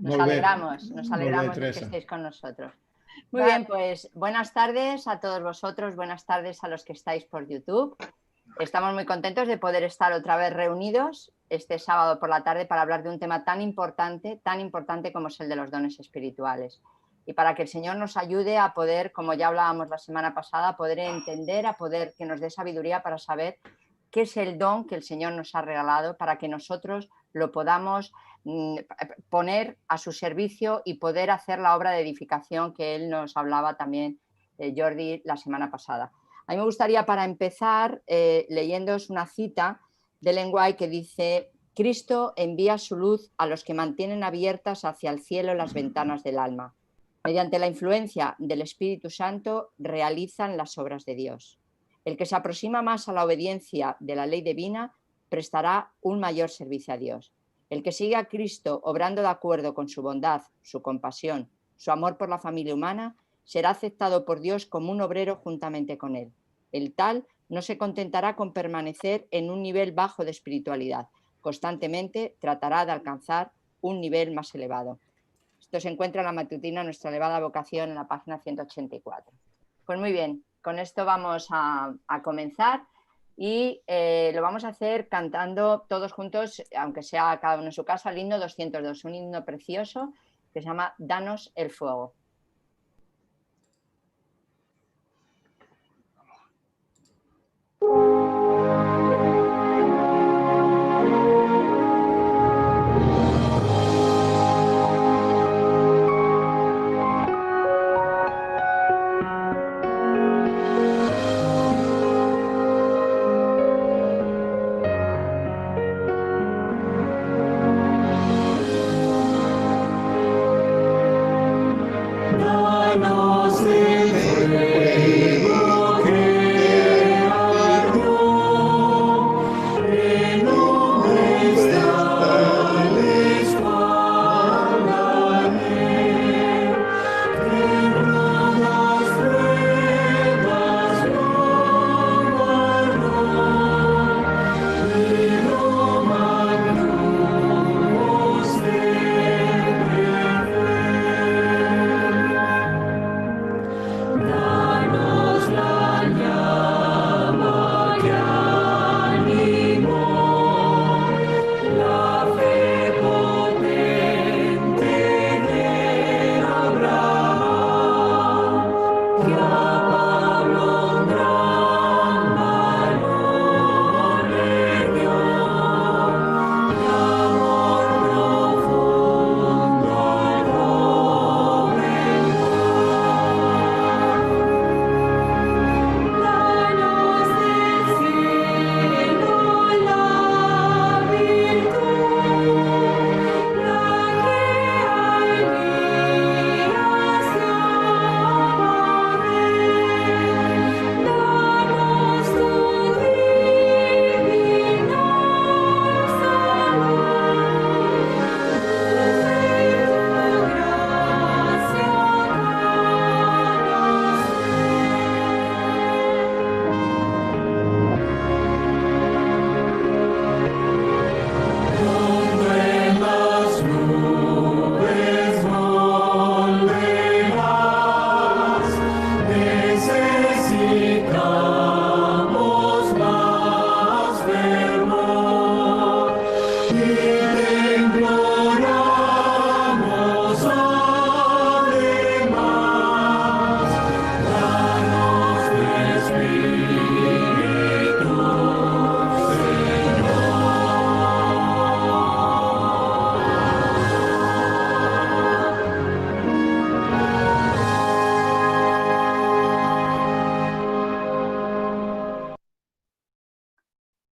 Nos alegramos de que estéis con nosotros. Muy bien, pues buenas tardes a todos vosotros, buenas tardes a los que estáis por YouTube. Estamos muy contentos de poder estar otra vez reunidos este sábado por la tarde para hablar de un tema tan importante como es el de los dones espirituales. Y para que el Señor nos ayude a poder, como ya hablábamos la semana pasada, a poder entender, a poder que nos dé sabiduría para saber qué es el don que el Señor nos ha regalado para que nosotros lo podamos poner a su servicio y poder hacer la obra de edificación que él nos hablaba también, Jordi, la semana pasada. A mí me gustaría, para empezar, leyéndoos una cita de Ellen White que dice: Cristo envía su luz a los que mantienen abiertas hacia el cielo las ventanas del alma. Mediante la influencia del Espíritu Santo realizan las obras de Dios. El que se aproxima más a la obediencia de la ley divina prestará un mayor servicio a Dios. El que sigue a Cristo obrando de acuerdo con su bondad, su compasión, su amor por la familia humana, será aceptado por Dios como un obrero juntamente con él. El tal no se contentará con permanecer en un nivel bajo de espiritualidad. Constantemente tratará de alcanzar un nivel más elevado. Esto se encuentra en la matutina Nuestra elevada vocación, en la página 184. Pues muy bien, con esto vamos a comenzar y lo vamos a hacer cantando todos juntos, aunque sea cada uno en su casa, el himno 202, un himno precioso que se llama Danos el fuego.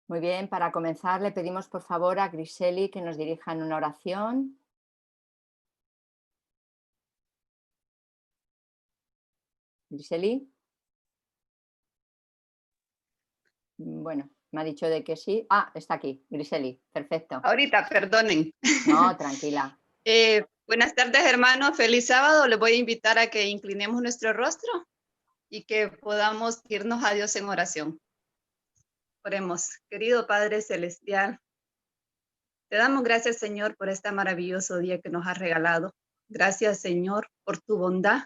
Muy bien, para comenzar le pedimos por favor a Griseli que nos dirija en una oración. Griseli. Bueno, me ha dicho de que sí. Ah, está aquí, Griseli, perfecto. Ahorita, perdonen. No, tranquila. Buenas tardes, hermanos. Feliz sábado. Les voy a invitar a que inclinemos nuestro rostro y que podamos irnos a Dios en oración. Oremos. Querido Padre Celestial, Te damos gracias, Señor, por este maravilloso día que nos has regalado. Gracias, Señor, por tu bondad,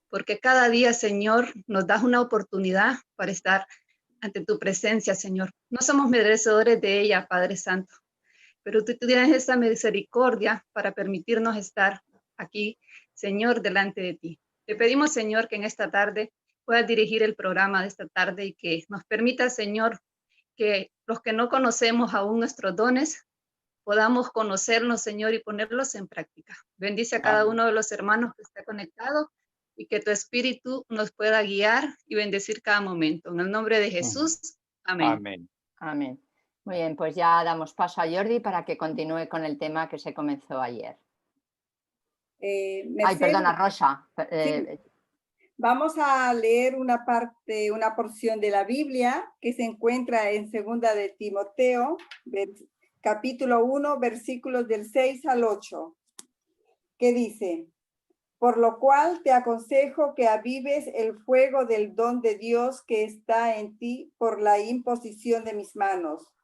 porque cada día, Señor, nos das una oportunidad para estar ante tu presencia, Señor. No somos merecedores de ella, Padre Santo, pero tú tienes esa misericordia para permitirnos estar aquí, Señor, delante de ti. Te pedimos, Señor, que en esta tarde puedas dirigir el programa de esta tarde y que nos permita, Señor, que los que no conocemos aún nuestros dones, podamos conocernos, Señor, y ponerlos en práctica. Bendice a cada uno de los hermanos que está conectado y que tu Espíritu nos pueda guiar y bendecir cada momento. En el nombre de Jesús, amén. Amén. Amén. Muy bien, pues ya damos paso a Jordi para que continúe con el tema que se comenzó ayer. Ay, perdona, Rosa. Sí. Vamos a leer una porción de la Biblia que se encuentra en 2 de Timoteo, capítulo 1, versículos del 6 al 8, que dice: por lo cual te aconsejo que avives el fuego del don de Dios que está en ti por la imposición de mis manos,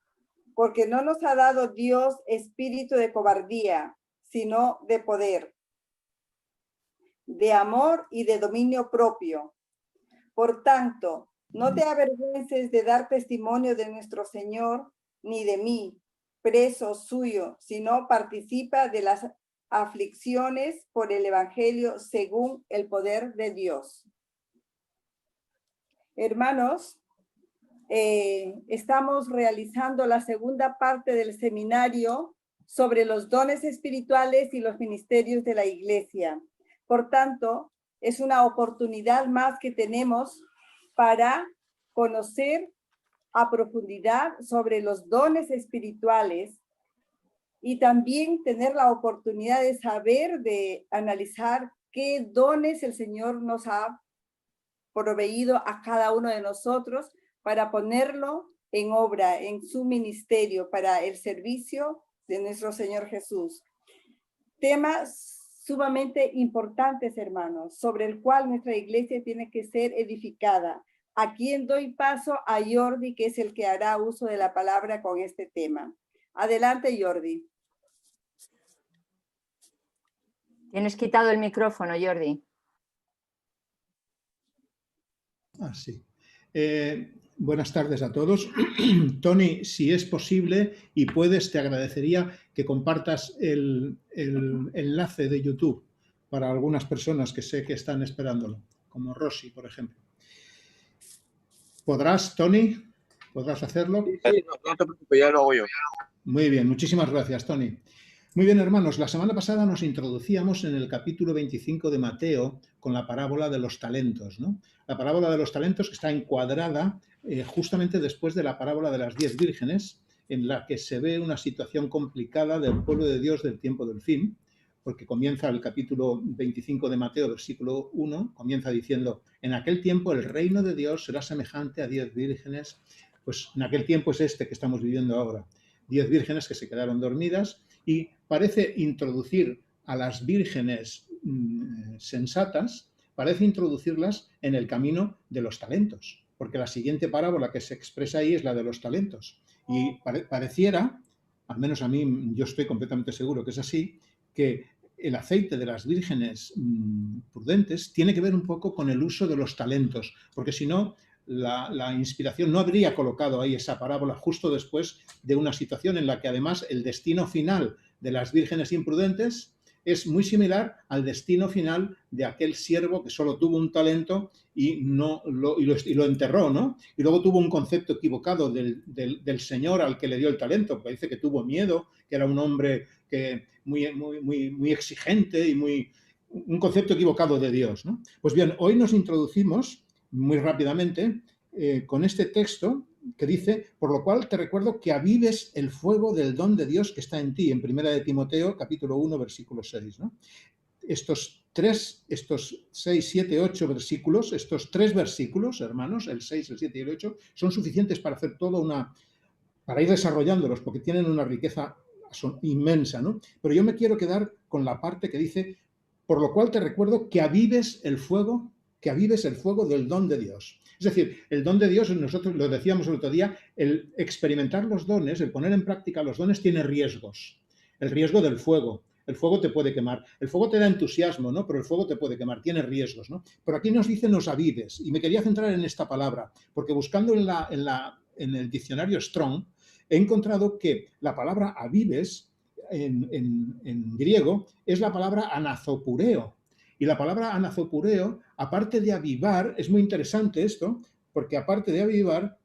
porque no nos ha dado Dios espíritu de cobardía, sino de poder, de amor y de dominio propio. Por tanto, no te avergüences de dar testimonio de nuestro Señor, ni de mí, preso suyo, sino participa de las aflicciones por el Evangelio según el poder de Dios. Hermanos, estamos realizando la segunda parte del seminario sobre los dones espirituales y los ministerios de la Iglesia. Por tanto, es una oportunidad más que tenemos para conocer a profundidad sobre los dones espirituales y también tener la oportunidad de saber, de analizar qué dones el Señor nos ha proveído a cada uno de nosotros para ponerlo en obra, en su ministerio, para el servicio de nuestro Señor Jesús. Temas sumamente importantes, hermanos, sobre el cual nuestra iglesia tiene que ser edificada. A quien doy paso a Jordi, que es el que hará uso de la palabra con este tema. Adelante, Jordi. Tienes quitado el micrófono, Jordi. Sí. Buenas tardes a todos. Tony, si es posible y puedes, te agradecería que compartas el enlace de YouTube para algunas personas que sé que están esperándolo, como Rosy, por ejemplo. ¿Podrás, Tony? ¿Podrás hacerlo? Sí, no te preocupes, ya lo hago yo. Muy bien, muchísimas gracias, Tony. Muy bien, hermanos, la semana pasada nos introducíamos en el capítulo 25 de Mateo con la parábola de los talentos, ¿no? La parábola de los talentos que está encuadrada justamente después de la parábola de las 10 vírgenes, en la que se ve una situación complicada del pueblo de Dios del tiempo del fin, porque comienza el capítulo 25 de Mateo, versículo 1, comienza diciendo: en aquel tiempo el reino de Dios será semejante a 10 vírgenes. Pues en aquel tiempo es este que estamos viviendo ahora. 10 vírgenes que se quedaron dormidas, y parece introducir a las vírgenes sensatas, parece introducirlas en el camino de los talentos, porque la siguiente parábola que se expresa ahí es la de los talentos. Y pareciera, al menos a mí, yo estoy completamente seguro que es así, que el aceite de las vírgenes prudentes tiene que ver un poco con el uso de los talentos, porque si no, la inspiración no habría colocado ahí esa parábola justo después de una situación en la que además el destino final de las vírgenes imprudentes es muy similar al destino final de aquel siervo que solo tuvo un talento y lo enterró, ¿no? Y luego tuvo un concepto equivocado del Señor al que le dio el talento, porque dice que tuvo miedo, que era un hombre muy exigente y un concepto equivocado de Dios, ¿no? Pues bien, hoy nos introducimos muy rápidamente con este texto que dice: por lo cual te recuerdo que avives el fuego del don de Dios que está en ti, en 1 de Timoteo, capítulo 1, versículo 6, ¿no? Estos 6, 7, 8 versículos, estos 3 versículos, hermanos, el 6, el 7 y el 8, son suficientes para hacer para ir desarrollándolos, porque tienen una riqueza inmensa, ¿no? Pero yo me quiero quedar con la parte que dice: por lo cual te recuerdo que avives el fuego que avives el fuego del don de Dios. Es decir, el don de Dios, nosotros lo decíamos el otro día, el experimentar los dones, el poner en práctica los dones tiene riesgos. El riesgo del fuego. El fuego te puede quemar. El fuego te da entusiasmo, ¿no? Pero el fuego te puede quemar, tiene riesgos, ¿no? Pero aquí nos dice nos avives. Y me quería centrar en esta palabra, porque buscando en el diccionario Strong, he encontrado que la palabra avives en griego es la palabra anazopureo. Y la palabra anazopureo, aparte de avivar, es muy interesante esto, porque aparte de avivar,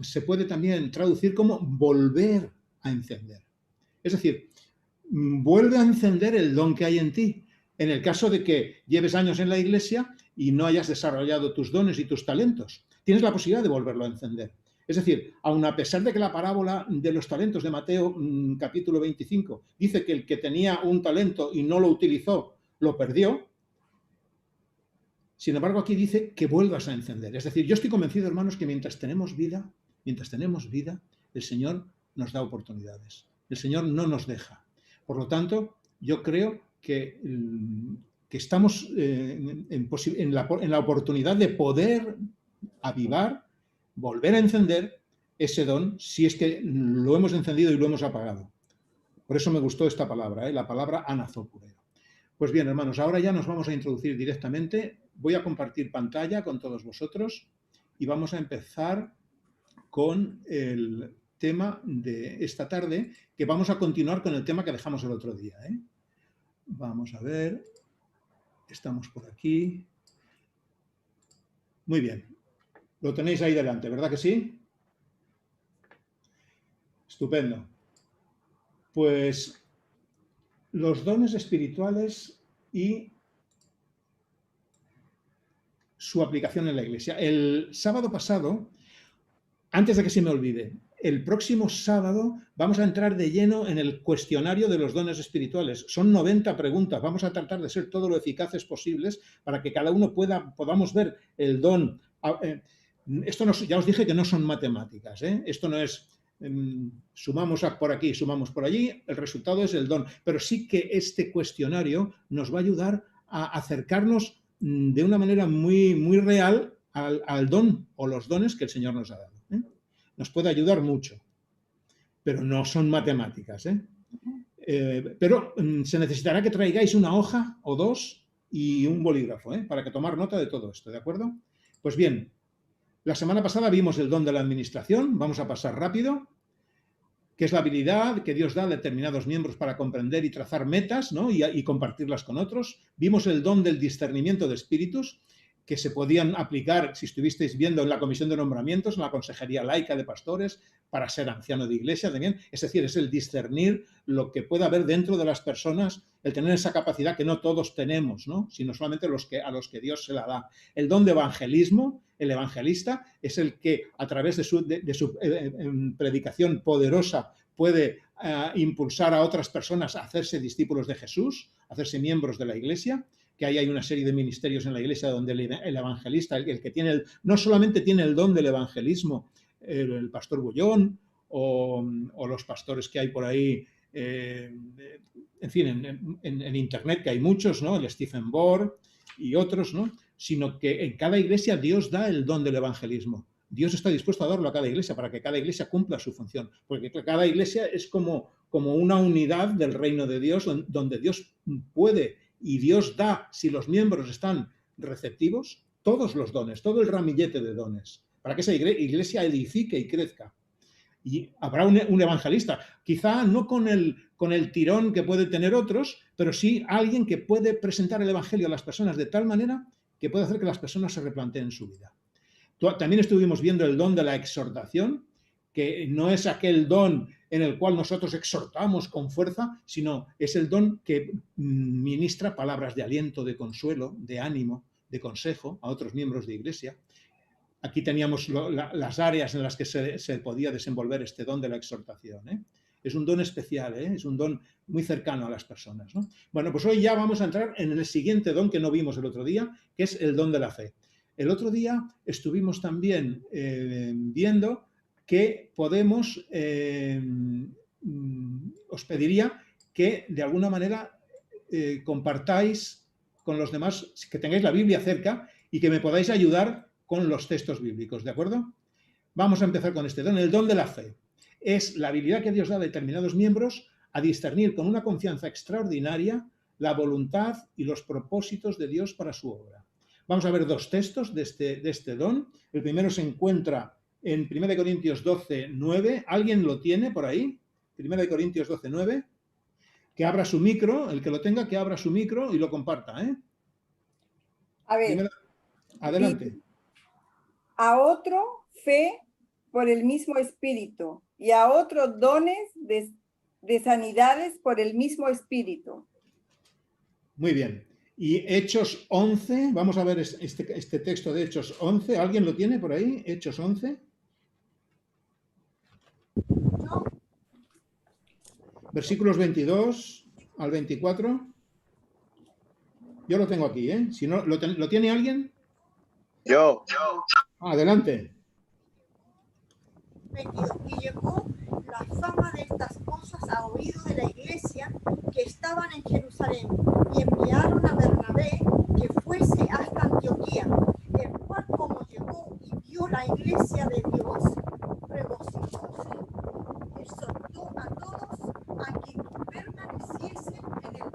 se puede también traducir como volver a encender. Es decir, vuelve a encender el don que hay en ti. En el caso de que lleves años en la iglesia y no hayas desarrollado tus dones y tus talentos, tienes la posibilidad de volverlo a encender. Es decir, aun a pesar de que la parábola de los talentos de Mateo, capítulo 25, dice que el que tenía un talento y no lo utilizó, lo perdió, sin embargo aquí dice que vuelvas a encender. Es decir, yo estoy convencido, hermanos, que mientras tenemos vida, el Señor nos da oportunidades. El Señor no nos deja. Por lo tanto, yo creo que estamos en la oportunidad de poder avivar, volver a encender ese don si es que lo hemos encendido y lo hemos apagado. Por eso me gustó esta palabra, la palabra anazopureo. Pues bien, hermanos, ahora ya nos vamos a introducir directamente. Voy a compartir pantalla con todos vosotros y vamos a empezar con el tema de esta tarde, que vamos a continuar con el tema que dejamos el otro día. Vamos a ver. Estamos por aquí. Muy bien. Lo tenéis ahí delante, ¿verdad que sí? Estupendo. Pues los dones espirituales y su aplicación en la Iglesia. El sábado pasado, antes de que se me olvide, el próximo sábado vamos a entrar de lleno en el cuestionario de los dones espirituales. Son 90 preguntas. Vamos a tratar de ser todo lo eficaces posibles para que cada uno podamos ver el don. Esto no, ya os dije que no son matemáticas. Esto no es sumamos por aquí, sumamos por allí, el resultado es el don. Pero sí que este cuestionario nos va a ayudar a acercarnos de una manera muy, muy real al don o los dones que el Señor nos ha dado. Nos puede ayudar mucho, pero no son matemáticas. Pero se necesitará que traigáis una hoja o dos y un bolígrafo para que tomar nota de todo esto, ¿de acuerdo? Pues bien, la semana pasada vimos el don de la administración, vamos a pasar rápido, que es la habilidad que Dios da a determinados miembros para comprender y trazar metas, ¿no? y compartirlas con otros. Vimos el don del discernimiento de espíritus, que se podían aplicar, si estuvisteis viendo en la comisión de nombramientos, en la consejería laica de pastores, para ser anciano de iglesia también. Es decir, es el discernir lo que pueda haber dentro de las personas, el tener esa capacidad que no todos tenemos, ¿no? Sino solamente a los que Dios se la da. El don de evangelismo, el evangelista, es el que a través de su predicación poderosa puede impulsar a otras personas a hacerse discípulos de Jesús, a hacerse miembros de la iglesia. Que ahí hay una serie de ministerios en la iglesia donde el evangelista, el que tiene no solamente tiene el don del evangelismo, el pastor Bullón o los pastores que hay por ahí, en fin, en internet, que hay muchos, ¿no? El Stephen Bohr y otros, ¿no? Sino que en cada iglesia Dios da el don del evangelismo. Dios está dispuesto a darlo a cada iglesia para que cada iglesia cumpla su función, porque cada iglesia es como una unidad del reino de Dios donde Dios puede y Dios da, si los miembros están receptivos, todos los dones, todo el ramillete de dones, para que esa iglesia edifique y crezca. Y habrá un evangelista, quizá no con el tirón que puede tener otros, pero sí alguien que puede presentar el evangelio a las personas de tal manera que puede hacer que las personas se replanteen su vida. También estuvimos viendo el don de la exhortación, que no es aquel don en el cual nosotros exhortamos con fuerza, sino es el don que ministra palabras de aliento, de consuelo, de ánimo, de consejo a otros miembros de iglesia. Aquí teníamos las áreas en las que se podía desenvolver este don de la exhortación. Es un don especial, es un don muy cercano a las personas, ¿no? Bueno, pues hoy ya vamos a entrar en el siguiente don que no vimos el otro día, que es el don de la fe. El otro día estuvimos también viendo que podemos, os pediría que de alguna manera compartáis con los demás, que tengáis la Biblia cerca y que me podáis ayudar con los textos bíblicos, ¿de acuerdo? Vamos a empezar con este don, el don de la fe. Es la habilidad que Dios da a determinados miembros a discernir con una confianza extraordinaria la voluntad y los propósitos de Dios para su obra. Vamos a ver dos textos de este don. El primero se encuentra en 1 Corintios 12, 9. ¿Alguien lo tiene por ahí? 1 Corintios 12, 9. Que abra su micro, el que lo tenga, que abra su micro y lo comparta, ¿eh? A ver. Primero, adelante. A otro fe por el mismo espíritu y a otro dones de sanidades por el mismo espíritu. Muy bien. Y Hechos 11, vamos a ver este texto de Hechos 11. ¿Alguien lo tiene por ahí? Hechos 11. Versículos 22 al 24. Yo lo tengo aquí, ¿eh? Si no, ¿lo tiene alguien? Yo. Adelante. 22. Y llegó la fama de estas cosas a oído de la iglesia que estaban en Jerusalén, y enviaron a Bernabé que fuese hasta Antioquía, el cual, como llegó y vio la iglesia de Dios, regocijóse, exhortó a todos a que permaneciesen en el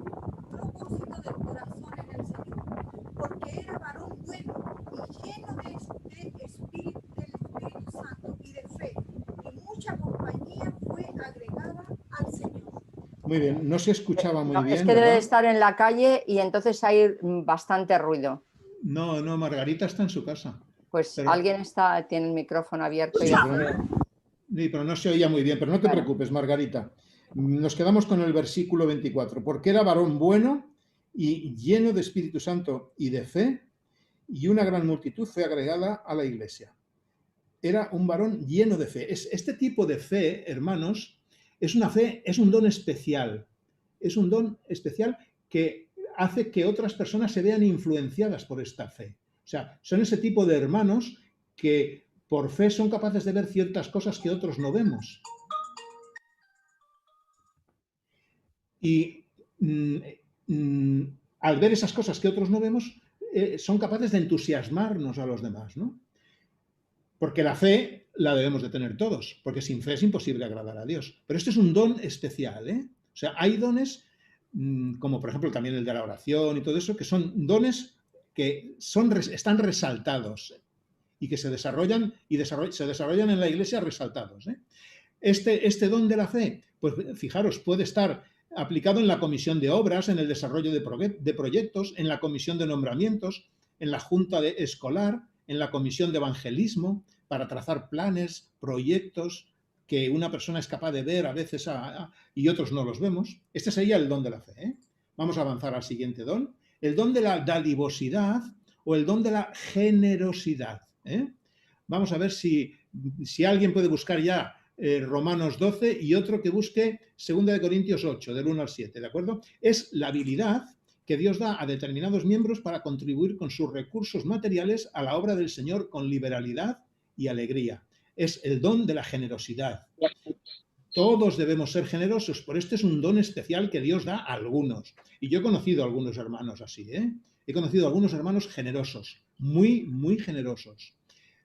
propósito del corazón en el Señor, porque era varón bueno y lleno del Espíritu Santo y de fe, y mucha compañía fue agregada al Señor. Muy bien, no se escuchaba muy bien. Es que debe estar en la calle y entonces hay bastante ruido. No, Margarita está en su casa. Pues pero alguien tiene el micrófono abierto. Pero no se oía muy bien, pero no te preocupes, Margarita. Nos quedamos con el versículo 24. Porque era varón bueno y lleno de Espíritu Santo y de fe, y una gran multitud fue agregada a la iglesia. Era un varón lleno de fe. Este tipo de fe, hermanos, es un don especial. Es un don especial que hace que otras personas se vean influenciadas por esta fe. O sea, son ese tipo de hermanos que por fe son capaces de ver ciertas cosas que otros no vemos. Y al ver esas cosas que otros no vemos, son capaces de entusiasmarnos a los demás, ¿no? Porque la fe la debemos de tener todos, porque sin fe es imposible agradar a Dios. Pero este es un don especial, ¿eh? O sea, hay dones, como por ejemplo también el de la oración y todo eso, que son dones que están resaltados y que se desarrollan en la iglesia resaltados, ¿eh? Este don de la fe, pues fijaros, puede estar aplicado en la comisión de obras, en el desarrollo de proyectos, en la comisión de nombramientos, en la junta escolar, en la comisión de evangelismo, para trazar planes, proyectos que una persona es capaz de ver a veces y otros no los vemos. Este sería el don de la fe, ¿eh? Vamos a avanzar al siguiente don. El don de la dadivosidad o el don de la generosidad, ¿eh? Vamos a ver si alguien puede buscar ya Romanos 12 y otro que busque 2 Corintios 8, del 1 al 7, ¿de acuerdo? Es la habilidad que Dios da a determinados miembros para contribuir con sus recursos materiales a la obra del Señor con liberalidad y alegría. Es el don de la generosidad. Todos debemos ser generosos, por este es un don especial que Dios da a algunos. Y yo he conocido a algunos hermanos así, ¿eh? He conocido a algunos hermanos generosos, muy, muy generosos.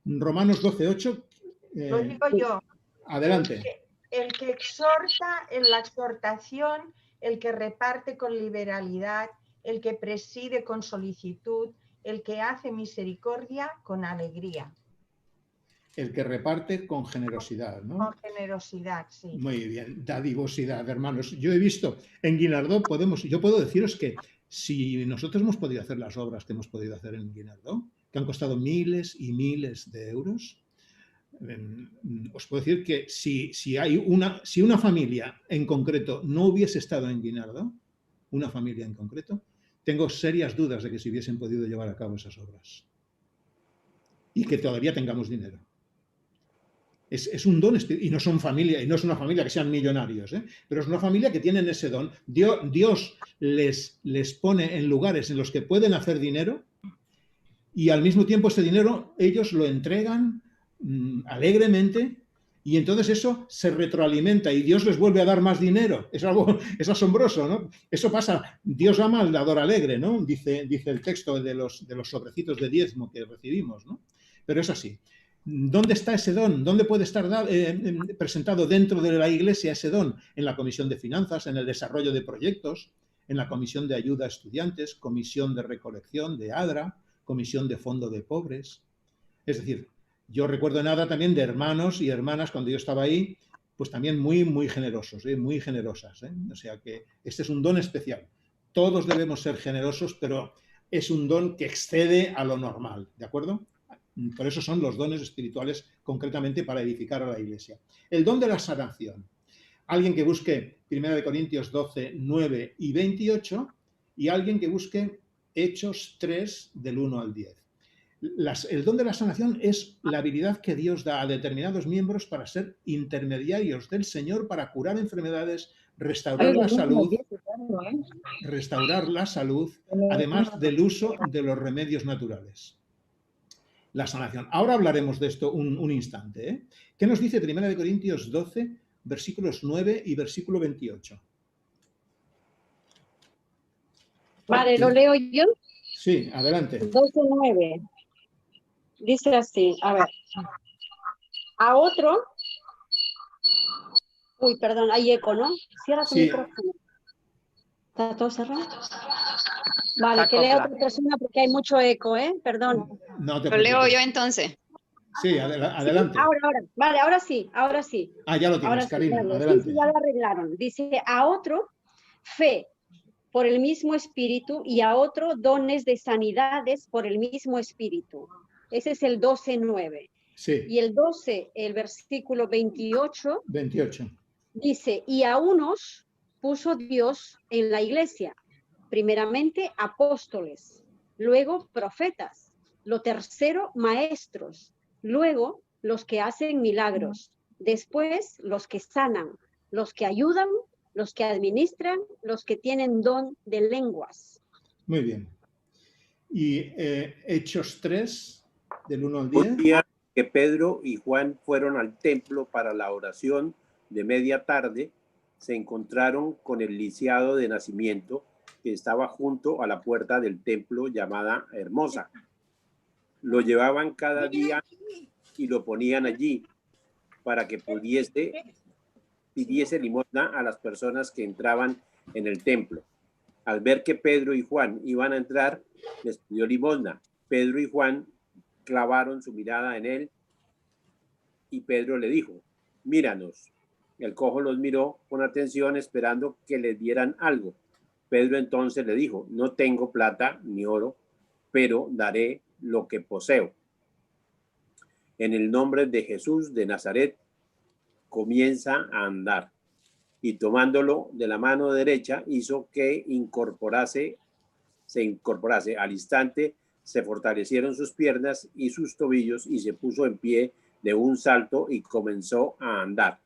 Romanos 12, 8. Lo digo yo. Adelante. El que exhorta en la exhortación, el que reparte con liberalidad, el que preside con solicitud, el que hace misericordia con alegría. El que reparte con generosidad, ¿no? Con generosidad, sí. Muy bien, dadivosidad, hermanos. Yo he visto en Guinardó, yo puedo deciros que si nosotros hemos podido hacer las obras que hemos podido hacer en Guinardó, que han costado miles y miles de euros, os puedo decir que si una familia en concreto no hubiese estado en Guinardó, una familia en concreto, tengo serias dudas de que se hubiesen podido llevar a cabo esas obras. Y que todavía tengamos dinero. Es un don, y no son familia, y no es una familia que sean millonarios, ¿eh? Pero es una familia que tienen ese don. Dios les pone en lugares en los que pueden hacer dinero y al mismo tiempo este dinero ellos lo entregan alegremente Y entonces eso se retroalimenta y Dios les vuelve a dar más dinero. Es asombroso, ¿no? Eso pasa. Dios ama al dador alegre, ¿no? Dice el texto de los sobrecitos de diezmo que recibimos, ¿no? Pero es así. ¿Dónde está ese don? ¿Dónde puede estar presentado dentro de la Iglesia ese don? En la Comisión de Finanzas, en el desarrollo de proyectos, en la Comisión de Ayuda a Estudiantes, Comisión de Recolección de ADRA, Comisión de Fondo de Pobres. Es decir, yo recuerdo nada también de hermanos y hermanas cuando yo estaba ahí, pues también muy, muy generosos, muy generosas. O sea que este es un don especial. Todos debemos ser generosos, pero es un don que excede a lo normal, ¿de acuerdo? Por eso son los dones espirituales concretamente para edificar a la Iglesia. El don de la sanación. Alguien que busque 1 Corintios 12, 9 y 28 y alguien que busque Hechos 3 del 1 al 10. El don de la sanación es la habilidad que Dios da a determinados miembros para ser intermediarios del Señor para curar enfermedades, restaurar la salud, además del uso de los remedios naturales. La sanación. Ahora hablaremos de esto un instante, ¿eh? ¿Qué nos dice 1 Corintios 12, versículos 9 y versículo 28? Vale, ¿lo leo yo? Sí, adelante. 12:9. Dice así, a ver. A otro... Uy, perdón, hay eco, ¿no? Cierra tu micrófono. ¿Está todo cerrado? Vale, que lea otra persona porque hay mucho eco, ¿eh? Perdón. No te Lo leo yo entonces. Sí, adelante. Sí, ahora. Vale, ahora sí. Ah, ya lo tienes, ahora Karina, sí, vale. adelante. Sí, ya lo arreglaron. Dice, a otro, fe por el mismo espíritu y a otro, dones de sanidades por el mismo espíritu. Ese es el 12:9. Sí. Y el 12, el versículo 28. 28. Dice, y a unos puso Dios en la iglesia, primeramente apóstoles, luego profetas, lo tercero maestros, luego los que hacen milagros, después los que sanan, los que ayudan, los que administran, los que tienen don de lenguas. Muy bien. Y Hechos 3, del 1 al 10. Un día que Pedro y Juan fueron al templo para la oración de media tarde, se encontraron con el lisiado de nacimiento que estaba junto a la puerta del templo llamada Hermosa. Lo llevaban cada día y lo ponían allí para que pidiese limosna a las personas que entraban en el templo. Al ver que Pedro y Juan iban a entrar, les pidió limosna. Pedro y Juan clavaron su mirada en él y Pedro le dijo, míranos. El cojo los miró con atención esperando que le dieran algo. Pedro entonces le dijo, no tengo plata ni oro, pero daré lo que poseo. En el nombre de Jesús de Nazaret, comienza a andar. Y tomándolo de la mano derecha, hizo que se incorporase. Al instante se fortalecieron sus piernas y sus tobillos y se puso en pie de un salto y comenzó a andar.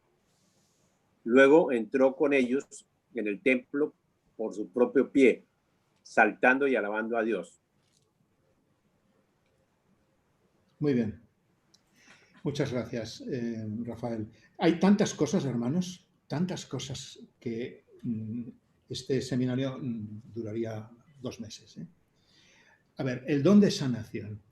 Luego entró con ellos en el templo por su propio pie, saltando y alabando a Dios. Muy bien. Muchas gracias, Rafael. Hay tantas cosas, hermanos, tantas cosas que este seminario duraría 2 meses. A ver, el don de sanación.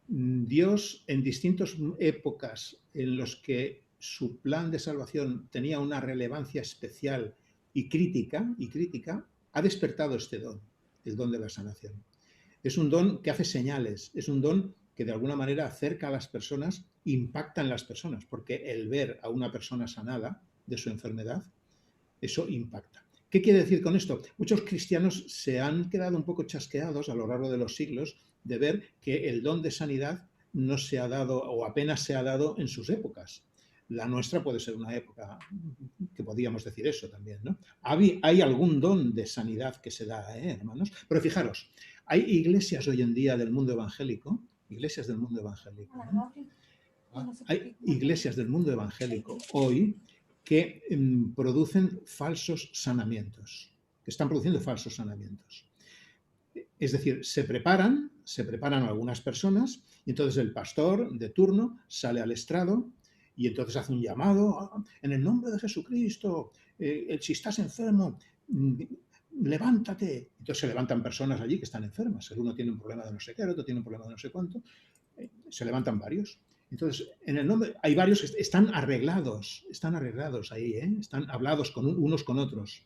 Dios, en distintas épocas en los que su plan de salvación tenía una relevancia especial y crítica, ha despertado este don, el don de la sanación. Es un don que hace señales, es un don que de alguna manera acerca a las personas, impacta en las personas, porque el ver a una persona sanada de su enfermedad, eso impacta. ¿Qué quiere decir con esto? Muchos cristianos se han quedado un poco chasqueados a lo largo de los siglos de ver que el don de sanidad no se ha dado o apenas se ha dado en sus épocas. La nuestra puede ser una época que podríamos decir eso también, ¿no? Hay algún don de sanidad que se da, hermanos. Pero fijaros, hay iglesias hoy en día del mundo evangélico, ¿no? Hay iglesias del mundo evangélico hoy que producen falsos sanamientos, que están produciendo falsos sanamientos. Es decir, se preparan algunas personas y entonces el pastor de turno sale al estrado Y entonces hace un llamado, en el nombre de Jesucristo, si estás enfermo, levántate. Entonces se levantan personas allí que están enfermas. El uno tiene un problema de no sé qué, el otro tiene un problema de no sé cuánto. Se levantan varios. Entonces, en el nombre, hay varios que están arreglados ahí, están hablados unos con otros.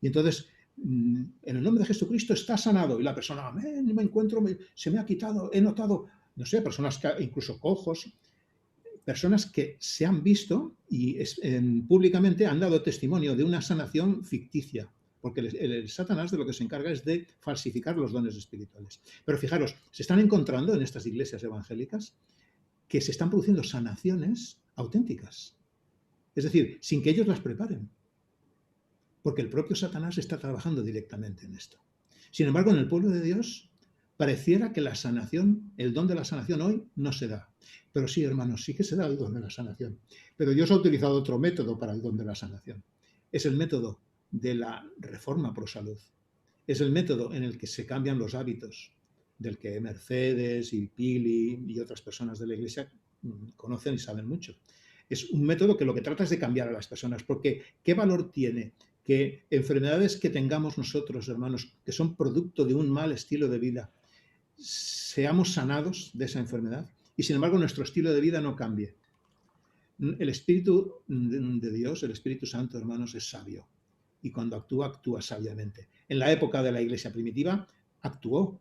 Y entonces, en el nombre de Jesucristo está sanado. Y la persona, amén, me encuentro, se me ha quitado, he notado, no sé, personas que, incluso cojos, personas que se han visto y públicamente han dado testimonio de una sanación ficticia. Porque el Satanás de lo que se encarga es de falsificar los dones espirituales. Pero fijaros, se están encontrando en estas iglesias evangélicas que se están produciendo sanaciones auténticas. Es decir, sin que ellos las preparen. Porque el propio Satanás está trabajando directamente en esto. Sin embargo, en el pueblo de Dios pareciera que la sanación, el don de la sanación hoy no se da. Pero sí, hermanos, sí que se da el don de la sanación. Pero Dios ha utilizado otro método para el don de la sanación. Es el método de la reforma pro salud. Es el método en el que se cambian los hábitos, del que Mercedes y Pili y otras personas de la Iglesia conocen y saben mucho. Es un método que lo que trata es de cambiar a las personas, porque ¿qué valor tiene que enfermedades que tengamos nosotros, hermanos, que son producto de un mal estilo de vida, seamos sanados de esa enfermedad y sin embargo nuestro estilo de vida no cambie? El Espíritu de Dios, el Espíritu Santo, hermanos, es sabio. Y cuando actúa, actúa sabiamente. En la época de la Iglesia primitiva, actuó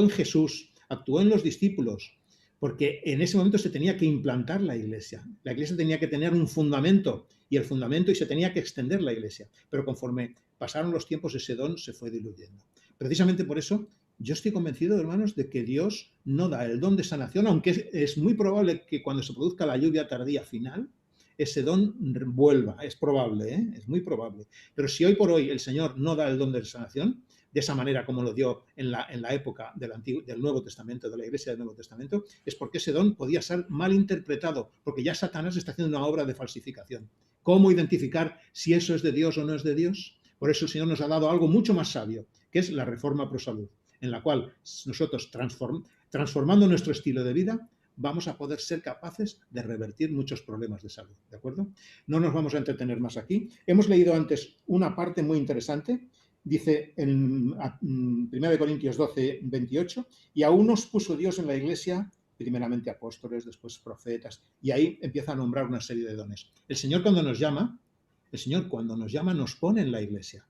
en Jesús, actuó en los discípulos, porque en ese momento se tenía que implantar la Iglesia. La Iglesia tenía que tener un fundamento, y se tenía que extender la Iglesia. Pero conforme pasaron los tiempos, ese don se fue diluyendo. Precisamente por eso, yo estoy convencido, hermanos, de que Dios no da el don de sanación, aunque es muy probable que cuando se produzca la lluvia tardía final, ese don vuelva. Es probable, es muy probable. Pero si hoy por hoy el Señor no da el don de sanación, de esa manera como lo dio en la época del Nuevo Testamento, de la Iglesia del Nuevo Testamento, es porque ese don podía ser mal interpretado, porque ya Satanás está haciendo una obra de falsificación. ¿Cómo identificar si eso es de Dios o no es de Dios? Por eso el Señor nos ha dado algo mucho más sabio, que es la reforma pro salud, en la cual nosotros, transformando nuestro estilo de vida, vamos a poder ser capaces de revertir muchos problemas de salud, ¿de acuerdo? No nos vamos a entretener más aquí. Hemos leído antes una parte muy interesante. Dice en 1 Corintios 12, 28, y a unos puso Dios en la Iglesia, primeramente apóstoles, después profetas, y ahí empieza a nombrar una serie de dones. El Señor cuando nos llama nos pone en la Iglesia.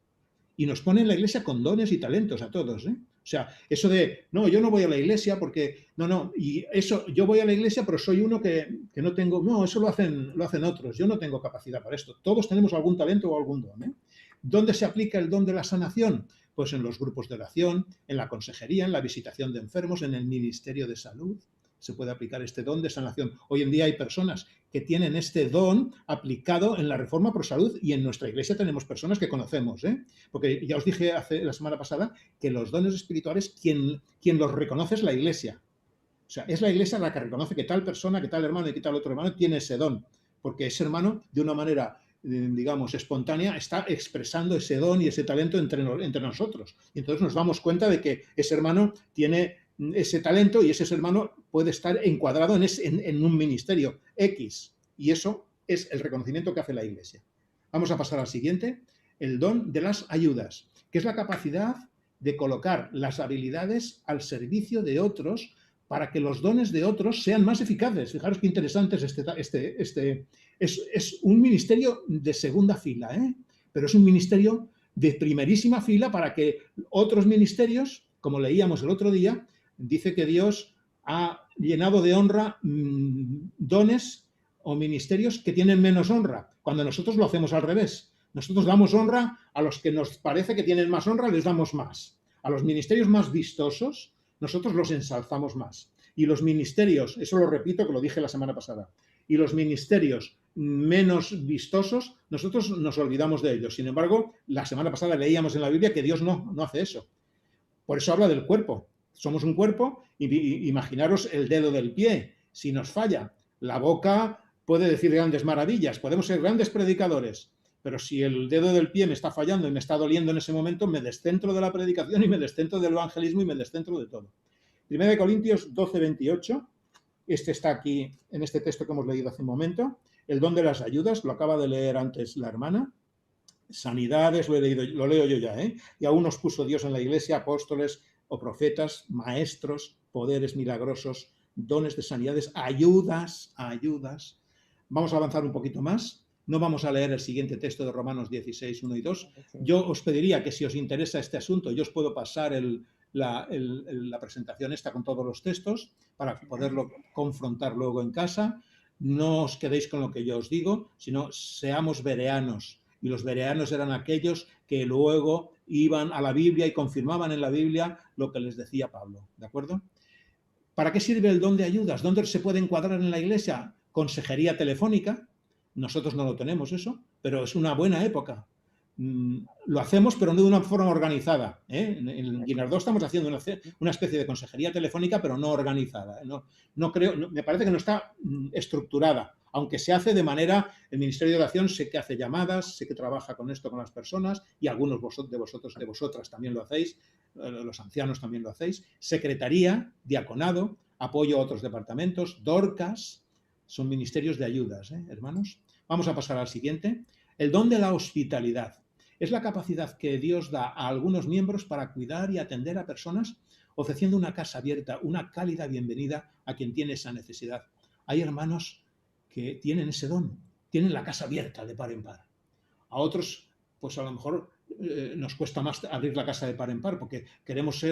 Y nos pone en la Iglesia con dones y talentos a todos, ¿eh? O sea, eso de, no, yo no voy a la Iglesia porque, y eso, yo voy a la Iglesia pero soy uno que no tengo, no, eso lo hacen otros, yo no tengo capacidad para esto. Todos tenemos algún talento o algún don, ¿eh? ¿Dónde se aplica el don de la sanación? Pues en los grupos de oración, en la consejería, en la visitación de enfermos, en el ministerio de salud. Se puede aplicar este don de sanación. Hoy en día hay personas que tienen este don aplicado en la reforma pro salud y en nuestra Iglesia tenemos personas que conocemos, ¿eh? Porque ya os dije la semana pasada que los dones espirituales, quien los reconoce es la Iglesia. O sea, es la Iglesia la que reconoce que tal persona, que tal hermano y que tal otro hermano tiene ese don, porque ese hermano, de una manera, digamos, espontánea, está expresando ese don y ese talento entre nosotros. Y entonces nos damos cuenta de que ese hermano tiene ese talento y ese hermano puede estar encuadrado en un ministerio X. Y eso es el reconocimiento que hace la Iglesia. Vamos a pasar al siguiente, el don de las ayudas, que es la capacidad de colocar las habilidades al servicio de otros para que los dones de otros sean más eficaces. Fijaros qué interesante es es un ministerio de segunda fila, ¿eh? Pero es un ministerio de primerísima fila para que otros ministerios, como leíamos el otro día, dice que Dios ha llenado de honra dones o ministerios que tienen menos honra, cuando nosotros lo hacemos al revés. Nosotros damos honra a los que nos parece que tienen más honra, les damos más. A los ministerios más vistosos, nosotros los ensalzamos más. Y los ministerios, eso lo repito que lo dije la semana pasada, y los ministerios menos vistosos, nosotros nos olvidamos de ellos. Sin embargo, la semana pasada leíamos en la Biblia que Dios no hace eso. Por eso habla del cuerpo. Somos un cuerpo, imaginaros el dedo del pie. Si nos falla, la boca puede decir grandes maravillas, podemos ser grandes predicadores, pero si el dedo del pie me está fallando y me está doliendo en ese momento, me descentro de la predicación y me descentro del evangelismo y me descentro de todo. 1 Corintios 12, 28, este está aquí en este texto que hemos leído hace un momento. El don de las ayudas, lo acaba de leer antes la hermana. Sanidades, lo leo yo ya, ¿eh? Y aún nos puso Dios en la iglesia apóstoles o profetas, maestros, poderes milagrosos, dones de sanidades, ayudas. Vamos a avanzar un poquito más. No vamos a leer el siguiente texto de Romanos 16, 1 y 2. Yo os pediría que si os interesa este asunto, yo os puedo pasar la presentación esta con todos los textos para poderlo confrontar luego en casa. No os quedéis con lo que yo os digo, sino seamos bereanos. Y los bereanos eran aquellos que luego iban a la Biblia y confirmaban en la Biblia lo que les decía Pablo. ¿De acuerdo? ¿Para qué sirve el don de ayudas? ¿Dónde se puede encuadrar en la iglesia? Consejería telefónica. Nosotros no lo tenemos eso, pero es una buena época. Lo hacemos, pero no de una forma organizada. En Guinardó estamos haciendo una especie de consejería telefónica, pero no organizada. No creo, me parece que no está estructurada, aunque se hace de manera, el Ministerio de Oración sé que hace llamadas, sé que trabaja con esto con las personas, y algunos de vosotras también lo hacéis, los ancianos también lo hacéis. Secretaría, diaconado, apoyo a otros departamentos, Dorcas, son ministerios de ayudas, hermanos. Vamos a pasar al siguiente. El don de la hospitalidad. Es la capacidad que Dios da a algunos miembros para cuidar y atender a personas, ofreciendo una casa abierta, una cálida bienvenida a quien tiene esa necesidad. Hay hermanos que tienen ese don, tienen la casa abierta de par en par. A otros, pues a lo mejor nos cuesta más abrir la casa de par en par, porque queremos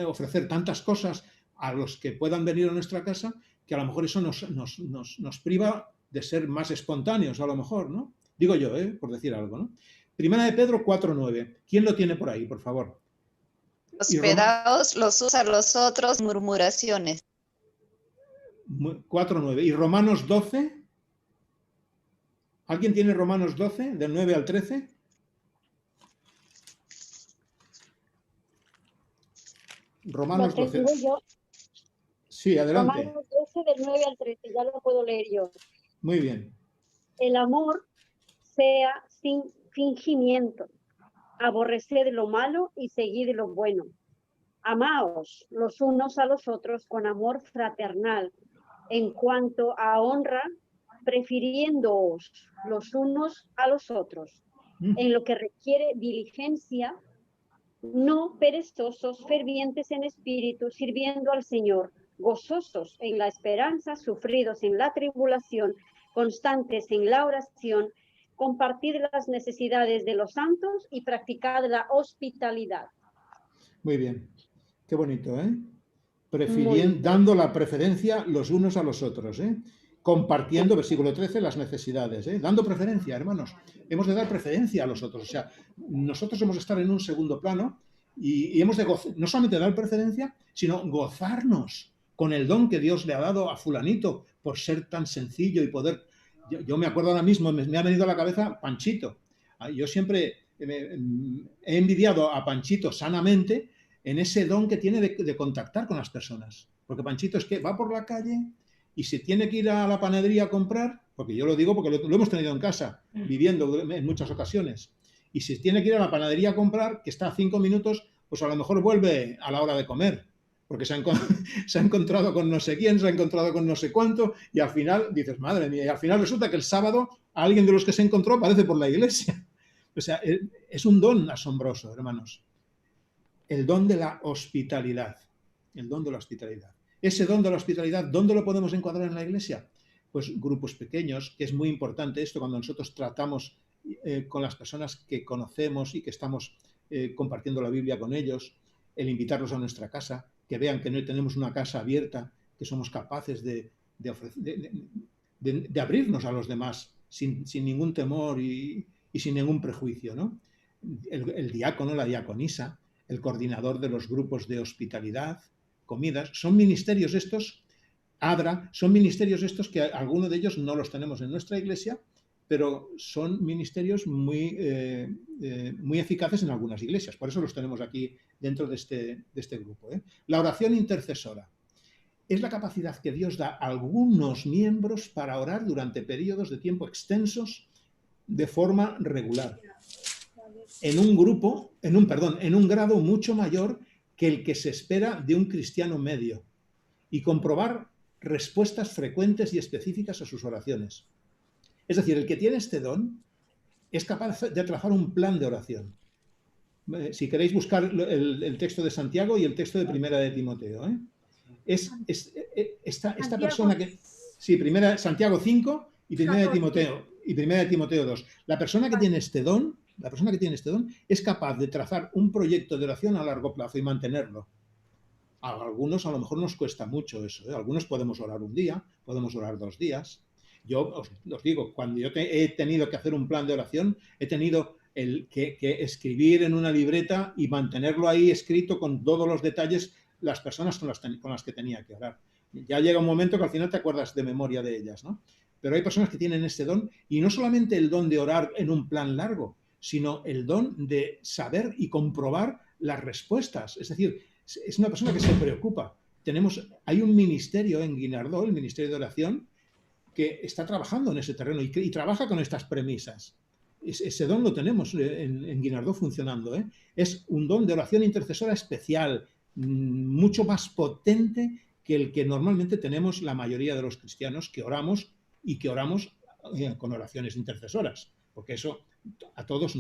ofrecer tantas cosas a los que puedan venir a nuestra casa, que a lo mejor eso nos priva de ser más espontáneos, a lo mejor, ¿no? Digo yo, por decir algo, ¿no? Primera de Pedro 4:9. ¿Quién lo tiene por ahí, por favor? Hospedaos los unos a los otros, murmuraciones. 4:9. ¿Y Romanos 12? ¿Alguien tiene Romanos 12, del 9 al 13? Romanos 12. Yo. Sí, adelante. Romanos 12, del 9 al 13, ya lo puedo leer yo. Muy bien. El amor sea sin fingimiento. Aborreced lo malo y seguid lo bueno. Amaos los unos a los otros con amor fraternal. En cuanto a honra, prefiriéndoos los unos a los otros. En lo que requiere diligencia, no perezosos, fervientes en espíritu, sirviendo al Señor, gozosos en la esperanza, sufridos en la tribulación, constantes en la oración, compartir las necesidades de los santos y practicar la hospitalidad. Muy bien. Qué bonito, ¿eh? Dando la preferencia los unos a los otros, ¿eh? Compartiendo, versículo 13, las necesidades, ¿eh? Dando preferencia, hermanos. Hemos de dar preferencia a los otros. O sea, nosotros hemos de estar en un segundo plano y hemos de no solamente dar preferencia, sino gozarnos con el don que Dios le ha dado a fulanito por ser tan sencillo y poder... Yo me acuerdo ahora mismo, me ha venido a la cabeza Panchito. Yo siempre he envidiado a Panchito sanamente en ese don que tiene de contactar con las personas. Porque Panchito es que va por la calle y si tiene que ir a la panadería a comprar, porque yo lo digo porque lo hemos tenido en casa, viviendo en muchas ocasiones, y si tiene que ir a la panadería a comprar, que está a 5 minutos, pues a lo mejor vuelve a la hora de comer, porque se ha encontrado con no sé quién, se ha encontrado con no sé cuánto, y al final dices, madre mía, y al final resulta que el sábado alguien de los que se encontró aparece por la iglesia. O sea, es un don asombroso, hermanos. El don de la hospitalidad. El don de la hospitalidad. Ese don de la hospitalidad, ¿dónde lo podemos encuadrar en la iglesia? Pues grupos pequeños, que es muy importante esto cuando nosotros tratamos con las personas que conocemos y que estamos compartiendo la Biblia con ellos, el invitarlos a nuestra casa, que vean que no tenemos una casa abierta, que somos capaces de abrirnos a los demás sin ningún temor y sin ningún prejuicio, ¿no? El diácono, la diaconisa, el coordinador de los grupos de hospitalidad, comidas, son ministerios estos, ADRA, son ministerios estos que algunos de ellos no los tenemos en nuestra iglesia, pero son ministerios muy eficaces en algunas iglesias. Por eso los tenemos aquí dentro de este grupo, ¿eh? La oración intercesora es la capacidad que Dios da a algunos miembros para orar durante periodos de tiempo extensos de forma regular, en un grado mucho mayor que el que se espera de un cristiano medio, y comprobar respuestas frecuentes y específicas a sus oraciones. Es decir, el que tiene este don es capaz de trazar un plan de oración. Si queréis buscar el texto de Santiago y el texto de Primera de Timoteo. Esta persona que... Sí, Santiago 5 y Primera de Timoteo 2. La persona que tiene este don, es capaz de trazar un proyecto de oración a largo plazo y mantenerlo. A algunos a lo mejor nos cuesta mucho eso, ¿eh? Algunos podemos orar un día, podemos orar 2 días. Yo os digo, cuando yo he tenido que hacer un plan de oración, he tenido que escribir en una libreta y mantenerlo ahí escrito con todos los detalles las personas con las que tenía que orar. Ya llega un momento que al final te acuerdas de memoria de ellas, ¿no? Pero hay personas que tienen este don, y no solamente el don de orar en un plan largo, sino el don de saber y comprobar las respuestas. Es decir, es una persona que se preocupa. Hay un ministerio en Guinardó, el Ministerio de Oración, que está trabajando en ese terreno y trabaja con estas premisas. Ese don lo tenemos en Guinardó funcionando, ¿eh? Es un don de oración intercesora especial, mucho más potente que el que normalmente tenemos la mayoría de los cristianos que oramos con oraciones intercesoras, porque eso a todos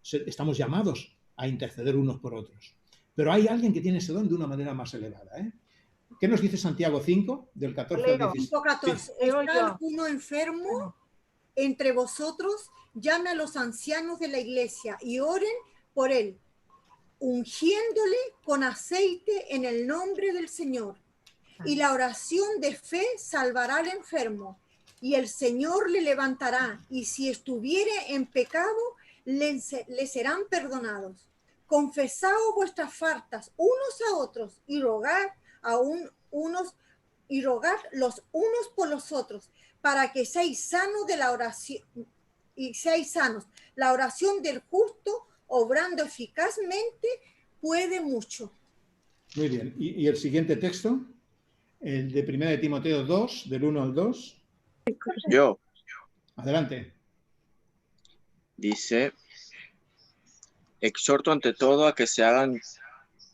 estamos llamados a interceder unos por otros. Pero hay alguien que tiene ese don de una manera más elevada, ¿eh? ¿Qué nos dice Santiago 5, del 14 al 16? 5:14. Sí. ¿Está alguno enfermo entre vosotros? Llame a los ancianos de la iglesia y oren por él, ungiéndole con aceite en el nombre del Señor. Y la oración de fe salvará al enfermo, y el Señor le levantará, y si estuviere en pecado, le serán perdonados. Confesaos vuestras faltas unos a otros, y rogad los unos por los otros, para que seáis sanos de la oración, y seáis sanos. La oración del justo, obrando eficazmente, puede mucho. Muy bien. ¿Y el siguiente texto? El de 1 de Timoteo 2, del 1 al 2. Yo. Adelante. Dice: exhorto ante todo a que se hagan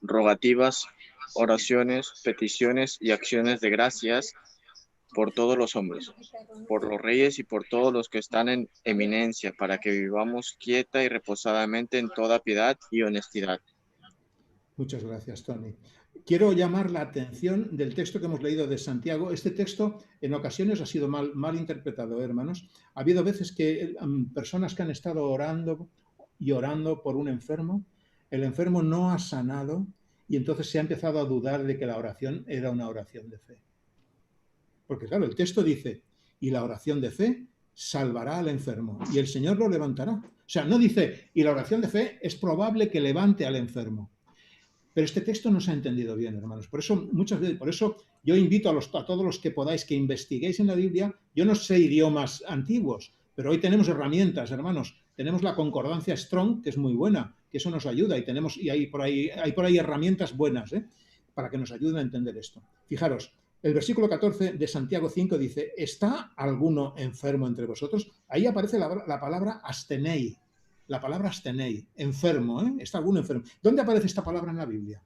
rogativas, oraciones, peticiones y acciones de gracias por todos los hombres, por los reyes y por todos los que están en eminencia, para que vivamos quieta y reposadamente en toda piedad y honestidad. Muchas gracias, Tony. Quiero llamar la atención del texto que hemos leído de Santiago. Este texto en ocasiones ha sido mal interpretado, hermanos. Ha habido veces que personas que han estado orando y orando por un enfermo, el enfermo no ha sanado y entonces se ha empezado a dudar de que la oración era una oración de fe. Porque claro, el texto dice, y la oración de fe salvará al enfermo y el Señor lo levantará. O sea, no dice, y la oración de fe es probable que levante al enfermo. Pero este texto no se ha entendido bien, hermanos. Por eso, muchas veces, yo invito a todos los que podáis que investiguéis en la Biblia. Yo no sé idiomas antiguos, pero hoy tenemos herramientas, hermanos. Tenemos la concordancia Strong, que es muy buena, que eso nos ayuda, y hay por ahí herramientas buenas, para que nos ayuden a entender esto. Fijaros, el versículo 14 de Santiago 5 dice, ¿está alguno enfermo entre vosotros? Ahí aparece la palabra astenei. La palabra astenei, enfermo, ¿eh? ¿Está alguno enfermo? ¿Dónde aparece esta palabra en la Biblia?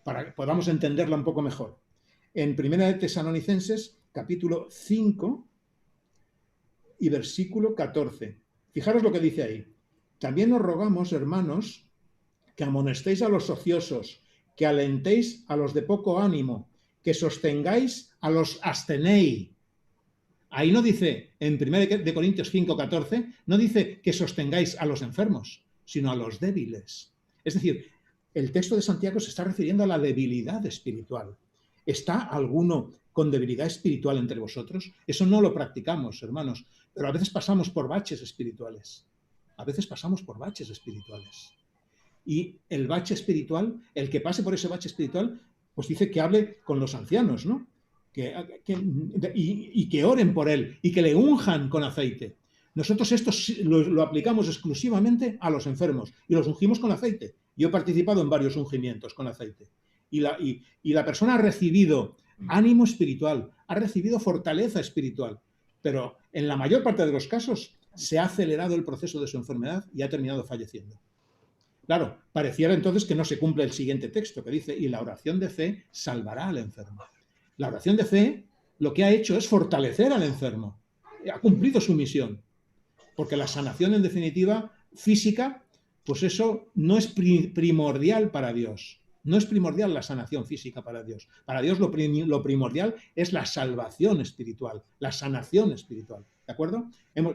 Para que podamos entenderla un poco mejor. En 1 de Tesalonicenses, capítulo 5 y versículo 14. Fijaros lo que dice ahí. También os rogamos, hermanos, que amonestéis a los ociosos, que alentéis a los de poco ánimo, que sostengáis a los astenei. Ahí no dice, en 1 de Corintios 5:14, no dice que sostengáis a los enfermos, sino a los débiles. Es decir, el texto de Santiago se está refiriendo a la debilidad espiritual. ¿Está alguno con debilidad espiritual entre vosotros? Eso no lo practicamos, hermanos, pero a veces pasamos por baches espirituales. Y el bache espiritual, el que pase por ese bache espiritual, pues dice que hable con los ancianos, ¿no? Y que oren por él y que le unjan con aceite. Nosotros esto lo aplicamos exclusivamente a los enfermos y los ungimos con aceite. Yo he participado en varios ungimientos con aceite. Y la persona ha recibido ánimo espiritual, ha recibido fortaleza espiritual, pero en la mayor parte de los casos se ha acelerado el proceso de su enfermedad y ha terminado falleciendo. Claro, pareciera entonces que no se cumple el siguiente texto que dice, y la oración de fe salvará al enfermo. La oración de fe lo que ha hecho es fortalecer al enfermo. ha cumplido su misión. Porque la sanación, en definitiva, física, pues eso no es primordial para Dios. No es primordial la sanación física para Dios. Para Dios lo primordial es la salvación espiritual, la sanación espiritual. ¿De acuerdo?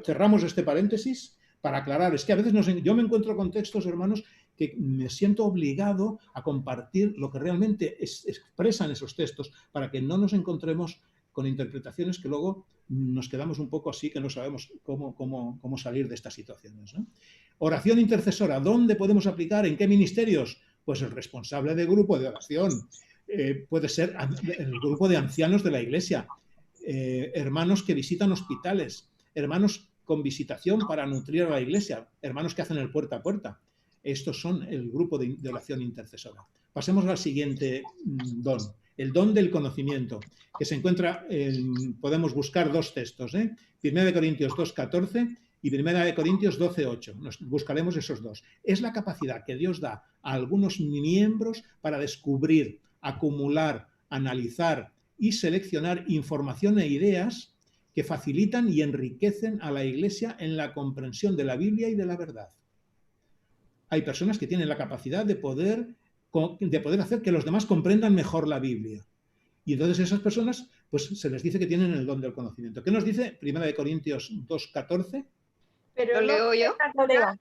Cerramos este paréntesis para aclarar. Es que a veces yo me encuentro con textos, hermanos, que me siento obligado a compartir lo que realmente expresan esos textos para que no nos encontremos con interpretaciones que luego nos quedamos un poco así, que no sabemos cómo salir de estas situaciones, ¿no? Oración intercesora, ¿dónde podemos aplicar? ¿En qué ministerios? Pues el responsable de grupo de oración, puede ser el grupo de ancianos de la iglesia, hermanos que visitan hospitales, hermanos con visitación para nutrir a la iglesia, hermanos que hacen el puerta a puerta. Estos son el grupo de oración intercesora. Pasemos al siguiente don, el don del conocimiento, que se encuentra, podemos buscar dos textos, 1 Corintios 2:14 y 1 Corintios 12:8. Buscaremos esos dos. Es la capacidad que Dios da a algunos miembros para descubrir, acumular, analizar y seleccionar información e ideas que facilitan y enriquecen a la Iglesia en la comprensión de la Biblia y de la verdad. Hay personas que tienen la capacidad de poder hacer que los demás comprendan mejor la Biblia. Y entonces esas personas, pues se les dice que tienen el don del conocimiento. ¿Qué nos dice 1 Corintios 2:14? Pero ¿Lo leo yo?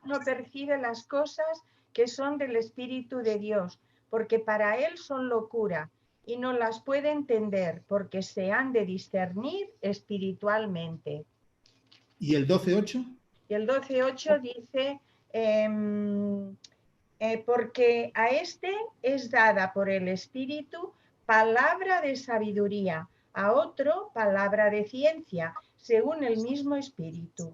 no percibe las cosas que son del Espíritu de Dios, porque para él son locura, y no las puede entender, porque se han de discernir espiritualmente. ¿Y el 12:8? Y el 12:8 dice... porque a este es dada por el Espíritu palabra de sabiduría, a otro palabra de ciencia, según el mismo Espíritu.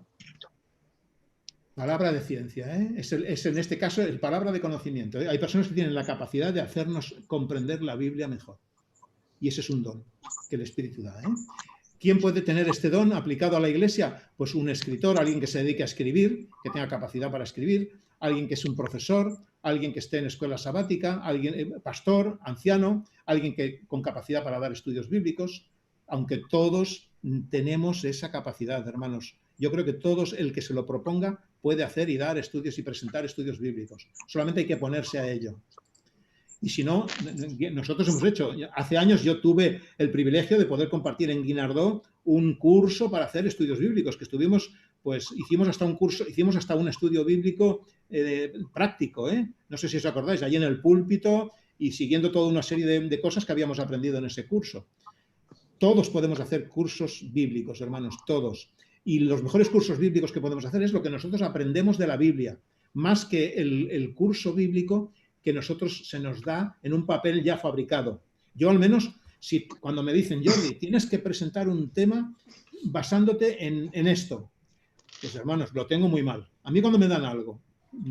Palabra de ciencia, es en este caso el palabra de conocimiento. Hay personas que tienen la capacidad de hacernos comprender la Biblia mejor. Y ese es un don que el Espíritu da. ¿Quién puede tener este don aplicado a la Iglesia? Pues un escritor, alguien que se dedique a escribir, que tenga capacidad para escribir, alguien que es un profesor, alguien que esté en escuela sabática, alguien pastor, anciano, alguien que con capacidad para dar estudios bíblicos, aunque todos tenemos esa capacidad, hermanos. Yo creo que todos, el que se lo proponga, puede hacer y dar estudios y presentar estudios bíblicos. Solamente hay que ponerse a ello. Y si no, nosotros hemos hecho, hace años yo tuve el privilegio de poder compartir en Guinardó un curso para hacer estudios bíblicos, que estuvimos, pues hicimos hasta un curso, hicimos hasta un estudio bíblico práctico, no sé si os acordáis, allí en el púlpito y siguiendo toda una serie de cosas que habíamos aprendido en ese curso. Todos podemos hacer cursos bíblicos, hermanos, todos. Y los mejores cursos bíblicos que podemos hacer es lo que nosotros aprendemos de la Biblia, más que el curso bíblico que nosotros se nos da en un papel ya fabricado. Yo al menos, cuando me dicen, Jordi, tienes que presentar un tema basándote en esto, pues hermanos, lo tengo muy mal. A mí cuando me dan algo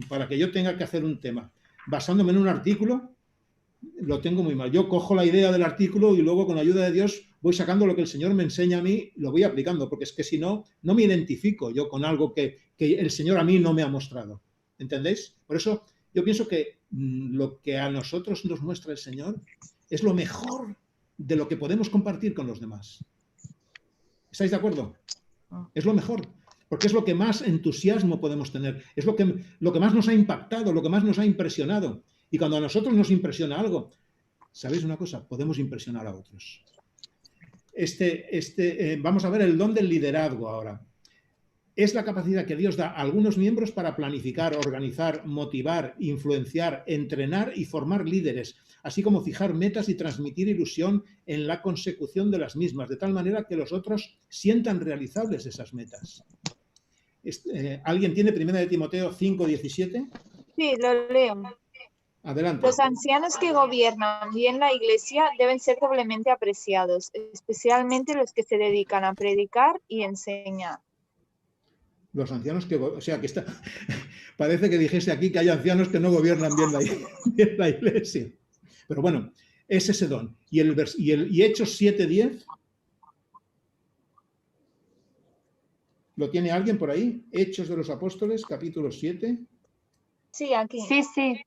para que yo tenga que hacer un tema basándome en un artículo, lo tengo muy mal. Yo cojo la idea del artículo y luego con la ayuda de Dios voy sacando lo que el Señor me enseña a mí, lo voy aplicando, porque es que si no, no me identifico yo con algo que el Señor a mí no me ha mostrado. ¿Entendéis? Por eso yo pienso que lo que a nosotros nos muestra el Señor es lo mejor de lo que podemos compartir con los demás. ¿Estáis de acuerdo? Es lo mejor, porque es lo que más entusiasmo podemos tener, es lo que más nos ha impactado, lo que más nos ha impresionado. Y cuando a nosotros nos impresiona algo, ¿sabéis una cosa? Podemos impresionar a otros. Vamos a ver el don del liderazgo ahora. Es la capacidad que Dios da a algunos miembros para planificar, organizar, motivar, influenciar, entrenar y formar líderes, así como fijar metas y transmitir ilusión en la consecución de las mismas, de tal manera que los otros sientan realizables esas metas. ¿Alguien tiene 1 Timoteo 5:17? Sí, lo leo. Adelante. Los ancianos que gobiernan bien la Iglesia deben ser doblemente apreciados, especialmente los que se dedican a predicar y enseñar. Los ancianos que... O sea, que parece que dijese aquí que hay ancianos que no gobiernan bien la Iglesia. Pero bueno, es ese don. ¿Y Hechos 7:10? ¿Lo tiene alguien por ahí? Hechos de los Apóstoles, capítulo 7. Sí, aquí. Sí.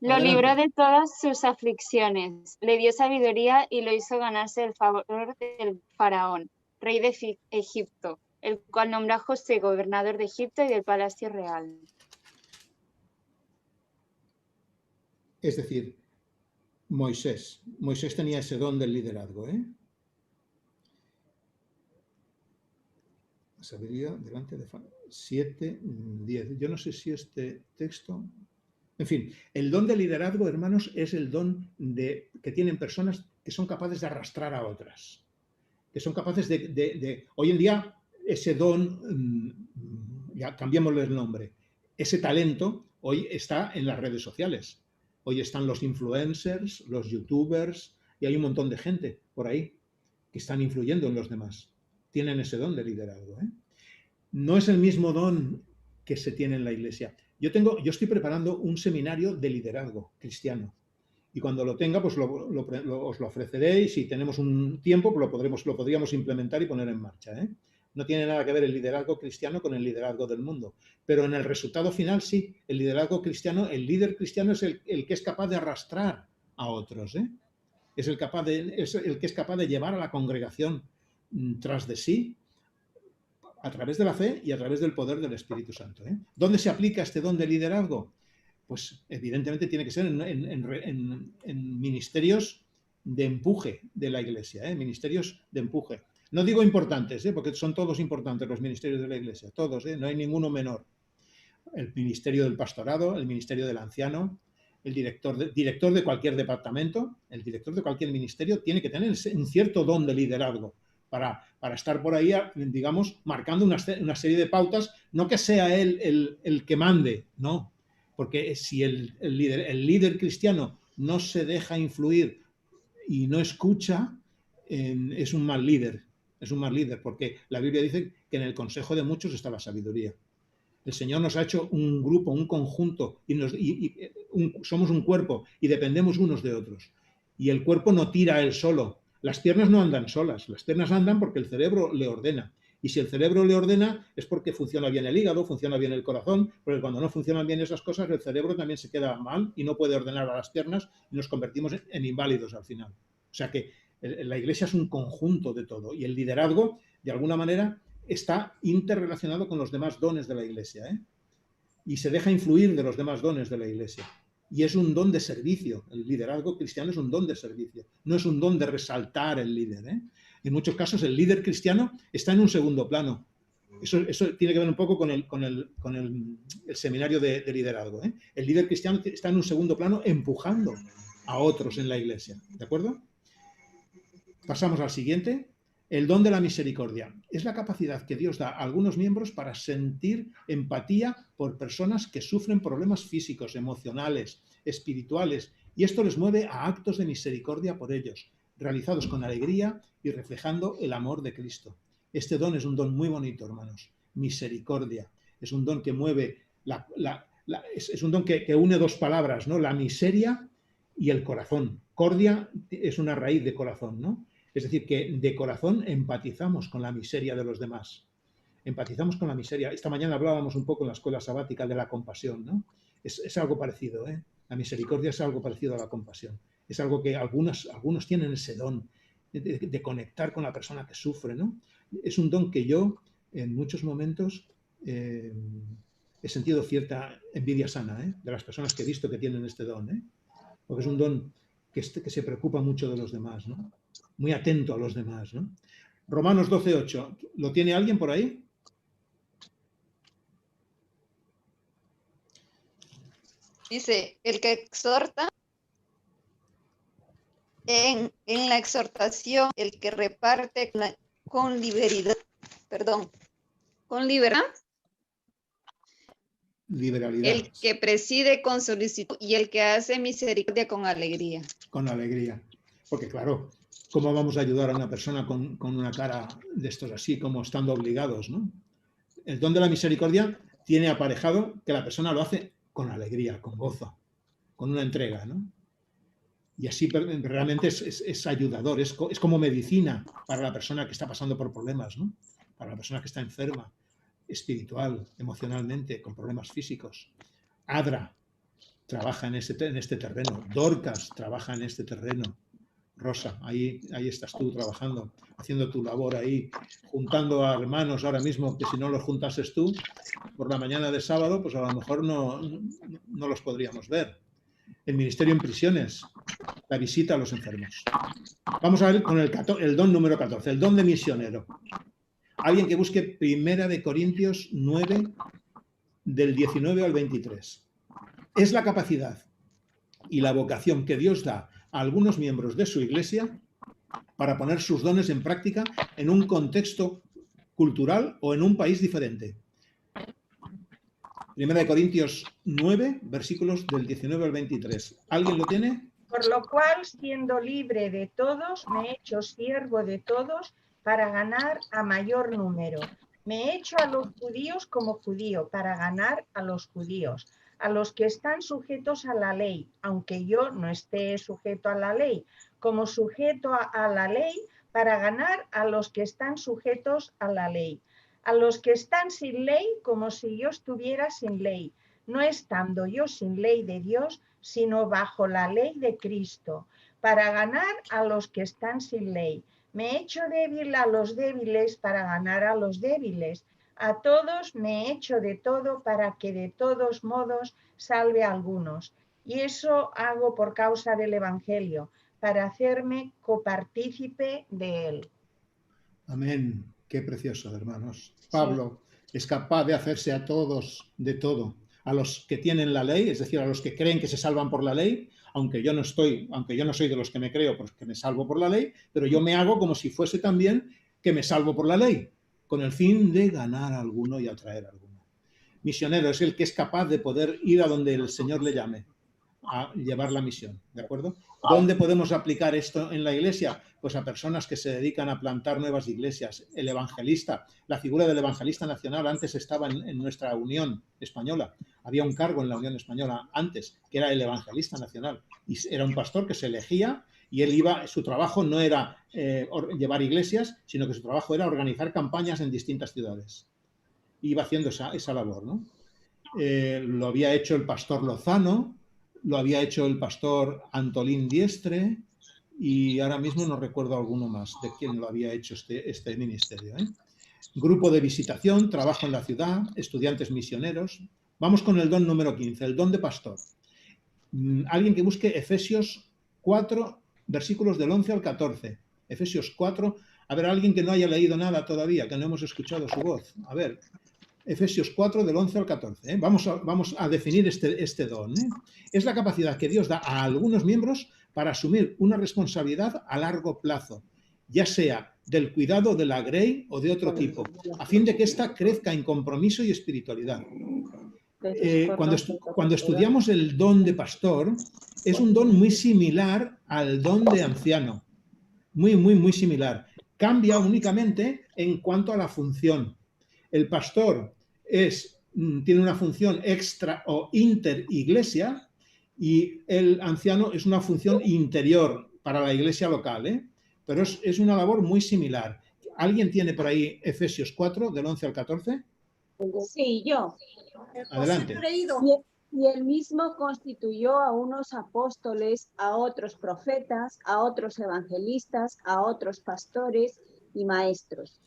Lo Adelante. libró de todas sus aflicciones, le dio sabiduría y lo hizo ganarse el favor del faraón. rey de Egipto, el cual nombró a José gobernador de Egipto y del palacio real. Es decir, Moisés tenía ese don del liderazgo, ¿eh? Sabiduría delante de 7, 10. Yo no sé si este texto... En fin, el don de liderazgo, hermanos, es el don que tienen personas que son capaces de arrastrar a otras. Que son capaces de... Hoy en día, ese don, ya cambiémosle el nombre, ese talento hoy está en las redes sociales. Hoy están los influencers, los youtubers, y hay un montón de gente por ahí que están influyendo en los demás. Tienen ese don de liderazgo, ¿eh? No es el mismo don que se tiene en la iglesia. Yo estoy preparando un seminario de liderazgo cristiano. Y cuando lo tenga, pues os lo ofreceré, y si tenemos un tiempo, pues lo podríamos implementar y poner en marcha, ¿eh? No tiene nada que ver el liderazgo cristiano con el liderazgo del mundo. Pero en el resultado final sí, el liderazgo cristiano, el líder cristiano es el que es capaz de arrastrar a otros, ¿eh? Es el que es capaz de llevar a la congregación tras de sí a través de la fe y a través del poder del Espíritu Santo, ¿eh? ¿Dónde se aplica este don de liderazgo? Pues evidentemente tiene que ser en ministerios de empuje de la iglesia, ¿eh? Ministerios de empuje. No digo importantes, porque son todos importantes los ministerios de la iglesia, todos, no hay ninguno menor. El ministerio del pastorado, el ministerio del anciano, el director de cualquier departamento, el director de cualquier ministerio tiene que tener un cierto don de liderazgo para estar por ahí, digamos, marcando una serie de pautas, no que sea él el que mande, no, porque si el líder cristiano no se deja influir y no escucha, es un mal líder. Es un mal líder, porque la Biblia dice que en el consejo de muchos está la sabiduría. El Señor nos ha hecho un grupo, un conjunto, somos un cuerpo y dependemos unos de otros. Y el cuerpo no tira él solo. Las piernas no andan solas, las piernas andan porque el cerebro le ordena. Y si el cerebro le ordena es porque funciona bien el hígado, funciona bien el corazón, porque cuando no funcionan bien esas cosas, el cerebro también se queda mal y no puede ordenar a las piernas y nos convertimos en inválidos al final. O sea que la iglesia es un conjunto de todo y el liderazgo, de alguna manera, está interrelacionado con los demás dones de la iglesia, ¿eh? Y se deja influir de los demás dones de la iglesia. Y es un don de servicio. El liderazgo cristiano es un don de servicio. No es un don de resaltar el líder, ¿eh? En muchos casos el líder cristiano está en un segundo plano. Eso tiene que ver un poco con el seminario de liderazgo, ¿eh? El líder cristiano está en un segundo plano empujando a otros en la iglesia. ¿De acuerdo? Pasamos al siguiente. El don de la misericordia es la capacidad que Dios da a algunos miembros para sentir empatía por personas que sufren problemas físicos, emocionales, espirituales, y esto les mueve a actos de misericordia por ellos, realizados con alegría y reflejando el amor de Cristo. Este don es un don muy bonito, hermanos. Misericordia. Es un don que mueve, es un don que une dos palabras, ¿no? La miseria y el corazón. Cordia es una raíz de corazón, ¿no? Es decir, que de corazón empatizamos con la miseria de los demás. Empatizamos con la miseria. Esta mañana hablábamos un poco en la escuela sabática de la compasión, ¿no? Es algo parecido, ¿eh? La misericordia es algo parecido a la compasión. Es algo que algunos tienen ese don de conectar con la persona que sufre, ¿no? Es un don que yo, en muchos momentos, he sentido cierta envidia sana, ¿eh? De las personas que he visto que tienen este don, ¿eh? Porque es un don que se preocupa mucho de los demás, ¿no? Muy atento a los demás, ¿no? Romanos 12:8. ¿Lo tiene alguien por ahí? Dice, el que exhorta en la exhortación, el que reparte con liberalidad, con libertad, liberalidad. El que preside con solicitud y el que hace misericordia con alegría. Con alegría. Porque claro, ¿cómo vamos a ayudar a una persona con una cara de estos así, como estando obligados, ¿no? El don de la misericordia tiene aparejado que la persona lo hace con alegría, con gozo, con una entrega, ¿no? Y así realmente es ayudador, es como medicina para la persona que está pasando por problemas, ¿no? Para la persona que está enferma, espiritual, emocionalmente, con problemas físicos. Adra trabaja en este terreno, Dorcas trabaja en este terreno. Rosa, ahí estás tú trabajando, haciendo tu labor ahí, juntando a hermanos ahora mismo, que si no los juntases tú, por la mañana de sábado, pues a lo mejor no los podríamos ver. El ministerio en prisiones, la visita a los enfermos. Vamos a ver con el don número 14, el don de misionero. Alguien que busque 1 Corintios 9, del 19 al 23. Es la capacidad y la vocación que Dios da a algunos miembros de su iglesia para poner sus dones en práctica en un contexto cultural o en un país diferente. 1 Corintios 9, versículos del 19 al 23. ¿Alguien lo tiene? Por lo cual, siendo libre de todos, me he hecho siervo de todos para ganar a mayor número. Me he hecho a los judíos como judío para ganar a los judíos, a los que están sujetos a la ley, aunque yo no esté sujeto a la ley, como sujeto a la ley para ganar a los que están sujetos a la ley, a los que están sin ley como si yo estuviera sin ley, no estando yo sin ley de Dios, sino bajo la ley de Cristo, para ganar a los que están sin ley. Me he hecho débil a los débiles para ganar a los débiles. A todos me he hecho de todo para que de todos modos salve a algunos. Y eso hago por causa del Evangelio, para hacerme copartícipe de él. Amén. Qué precioso, hermanos. Pablo es capaz de hacerse a todos de todo. A los que tienen la ley, es decir, a los que creen que se salvan por la ley, aunque yo no soy de los que me creo porque me salvo por la ley, pero yo me hago como si fuese también que me salvo por la ley, con el fin de ganar a alguno y atraer a alguno. Misionero es el que es capaz de poder ir a donde el Señor le llame, a llevar la misión, ¿de acuerdo? ¿Dónde podemos aplicar esto en la iglesia? Pues a personas que se dedican a plantar nuevas iglesias. El evangelista, la figura del evangelista nacional antes estaba en nuestra Unión Española. Había un cargo en la Unión Española antes, que era el evangelista nacional. Y era un pastor que se elegía y él iba, su trabajo no era llevar iglesias, sino que su trabajo era organizar campañas en distintas ciudades. Iba haciendo esa labor, ¿no? Lo había hecho el pastor Lozano, lo había hecho el pastor Antolín Diestre y ahora mismo no recuerdo alguno más de quién lo había hecho este ministerio. Grupo de visitación, trabajo en la ciudad, estudiantes misioneros. Vamos con el don número 15, el don de pastor. Alguien que busque Efesios 4, versículos del 11 al 14. Efesios 4, a ver, alguien que no haya leído nada todavía, que no hemos escuchado su voz. A ver, Efesios 4, del 11 al 14. Vamos a definir este don. Es la capacidad que Dios da a algunos miembros para asumir una responsabilidad a largo plazo, ya sea del cuidado de la grey o de otro tipo, a fin de que ésta crezca en compromiso y espiritualidad. Cuando estudiamos el don de pastor, es un don muy similar al don de anciano. Muy similar. Cambia únicamente en cuanto a la función. El pastor tiene una función extra o interiglesia y el anciano es una función interior para la iglesia local, pero es una labor muy similar. ¿Alguien tiene por ahí Efesios 4, del 11 al 14? Sí, yo. Adelante. Y él mismo constituyó a unos apóstoles, a otros profetas, a otros evangelistas, a otros pastores y maestros,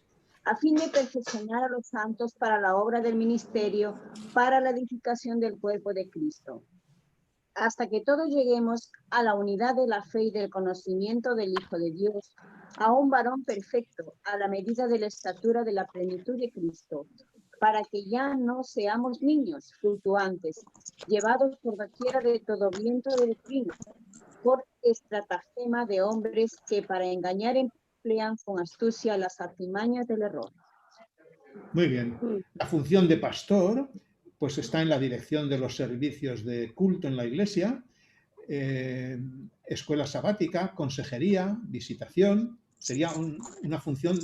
a fin de perfeccionar a los santos para la obra del ministerio, para la edificación del cuerpo de Cristo, hasta que todos lleguemos a la unidad de la fe y del conocimiento del Hijo de Dios, a un varón perfecto, a la medida de la estatura de la plenitud de Cristo, para que ya no seamos niños fluctuantes, llevados por doquiera de todo viento de doctrina, por estratagema de hombres que para engañar emplean con astucia las artimañas del error. Muy bien. La función de pastor pues está en la dirección de los servicios de culto en la iglesia, escuela sabática, consejería, visitación. Sería una función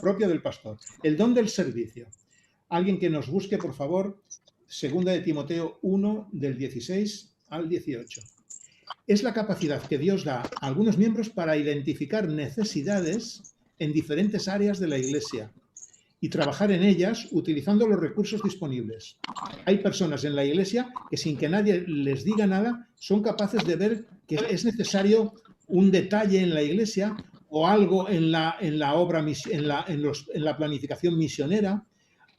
propia del pastor. El don del servicio. Alguien que nos busque, por favor, 2 de Timoteo 1, del 16 al 18. Es la capacidad que Dios da a algunos miembros para identificar necesidades en diferentes áreas de la iglesia y trabajar en ellas utilizando los recursos disponibles. Hay personas en la iglesia que sin que nadie les diga nada son capaces de ver que es necesario un detalle en la iglesia o algo en la obra, en la planificación misionera,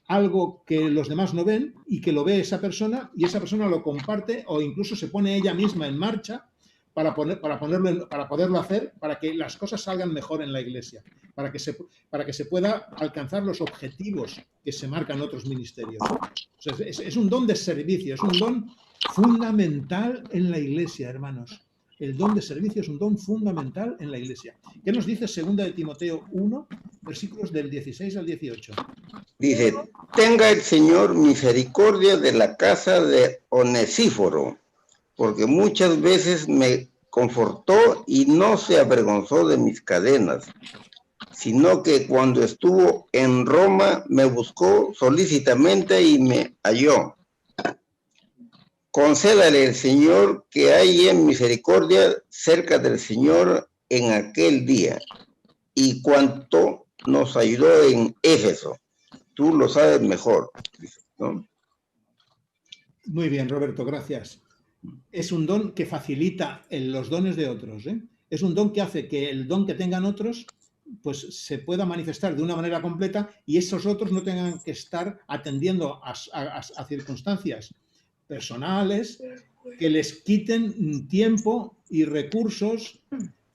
algo que los demás no ven y que lo ve esa persona y esa persona lo comparte o incluso se pone ella misma en marcha para poderlo hacer, para que las cosas salgan mejor en la iglesia, para que se pueda alcanzar los objetivos que se marcan otros ministerios. O sea, es un don de servicio, es un don fundamental en la iglesia, hermanos. El don de servicio es un don fundamental en la iglesia. ¿Qué nos dice 2 de Timoteo 1, versículos del 16 al 18? Dice, tenga el Señor misericordia de la casa de Onesíforo, porque muchas veces me confortó y no se avergonzó de mis cadenas, sino que cuando estuvo en Roma me buscó solícitamente y me halló. Concédale el Señor que haya misericordia cerca del Señor en aquel día, y cuanto nos ayudó en Éfeso. Tú lo sabes mejor, ¿no? Muy bien, Roberto, gracias. Es un don que facilita los dones de otros, ¿eh? Es un don que hace que el don que tengan otros pues se pueda manifestar de una manera completa y esos otros no tengan que estar atendiendo a circunstancias personales que les quiten tiempo y recursos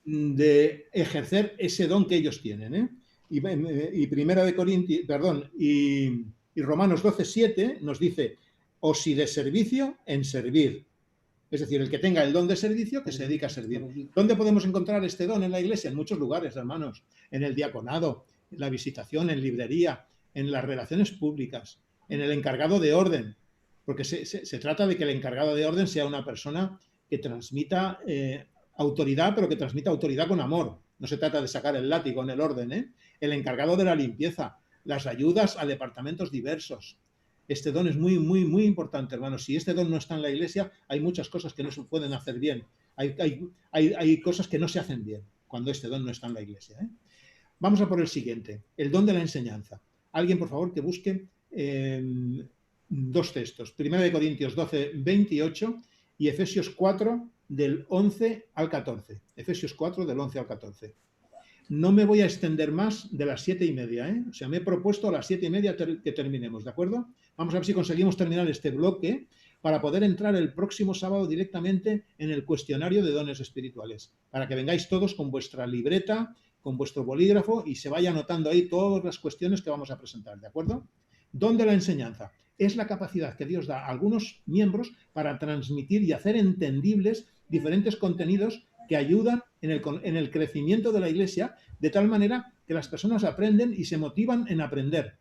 de ejercer ese don que ellos tienen, ¿eh? Y Primera de Corintios, perdón, y Romanos 12:7 nos dice, o si de servicio, en servir. Es decir, el que tenga el don de servicio, que se dedica a servir. ¿Dónde podemos encontrar este don en la iglesia? En muchos lugares, hermanos. En el diaconado, en la visitación, en librería, en las relaciones públicas, en el encargado de orden. Porque se trata de que el encargado de orden sea una persona que transmita autoridad, pero que transmita autoridad con amor. No se trata de sacar el látigo en el orden, ¿eh? El encargado de la limpieza, las ayudas a departamentos diversos. Este don es muy, muy, muy importante, hermanos. Si este don no está en la iglesia, hay muchas cosas que no se pueden hacer bien. Hay cosas que no se hacen bien cuando este don no está en la iglesia, ¿eh? Vamos a por el siguiente, el don de la enseñanza. Alguien, por favor, que busque dos textos. 1 de Corintios 12:28 y Efesios 4, del 11 al 14. Efesios 4, del 11 al 14. No me voy a extender más de las 7:30, ¿eh? O sea, me he propuesto a las 7:30 que terminemos, ¿de acuerdo? Vamos a ver si conseguimos terminar este bloque para poder entrar el próximo sábado directamente en el cuestionario de dones espirituales, para que vengáis todos con vuestra libreta, con vuestro bolígrafo y se vaya anotando ahí todas las cuestiones que vamos a presentar, ¿de acuerdo? Don de la enseñanza. Es la capacidad que Dios da a algunos miembros para transmitir y hacer entendibles diferentes contenidos que ayudan en el crecimiento de la iglesia, de tal manera que las personas aprenden y se motivan en aprender.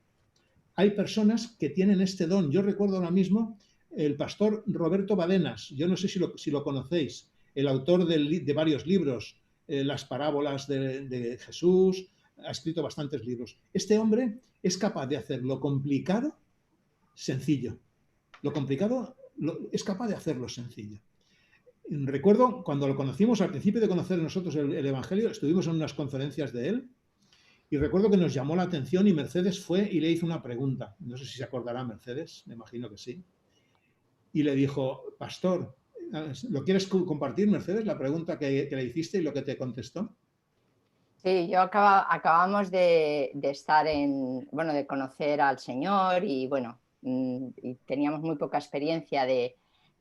Hay personas que tienen este don. Yo recuerdo ahora mismo el pastor Roberto Badenas, yo no sé si lo conocéis, el autor de varios libros, las parábolas de Jesús, ha escrito bastantes libros. Este hombre es capaz de hacer lo complicado sencillo. Lo complicado es capaz de hacerlo sencillo. Recuerdo cuando lo conocimos, al principio de conocer nosotros el Evangelio, estuvimos en unas conferencias de él y recuerdo que nos llamó la atención y Mercedes fue y le hizo una pregunta. No sé si se acordará Mercedes, me imagino que sí. Y le dijo, pastor, ¿lo quieres compartir, Mercedes, la pregunta que le hiciste y lo que te contestó? Sí, acabamos de estar de conocer al Señor y y teníamos muy poca experiencia de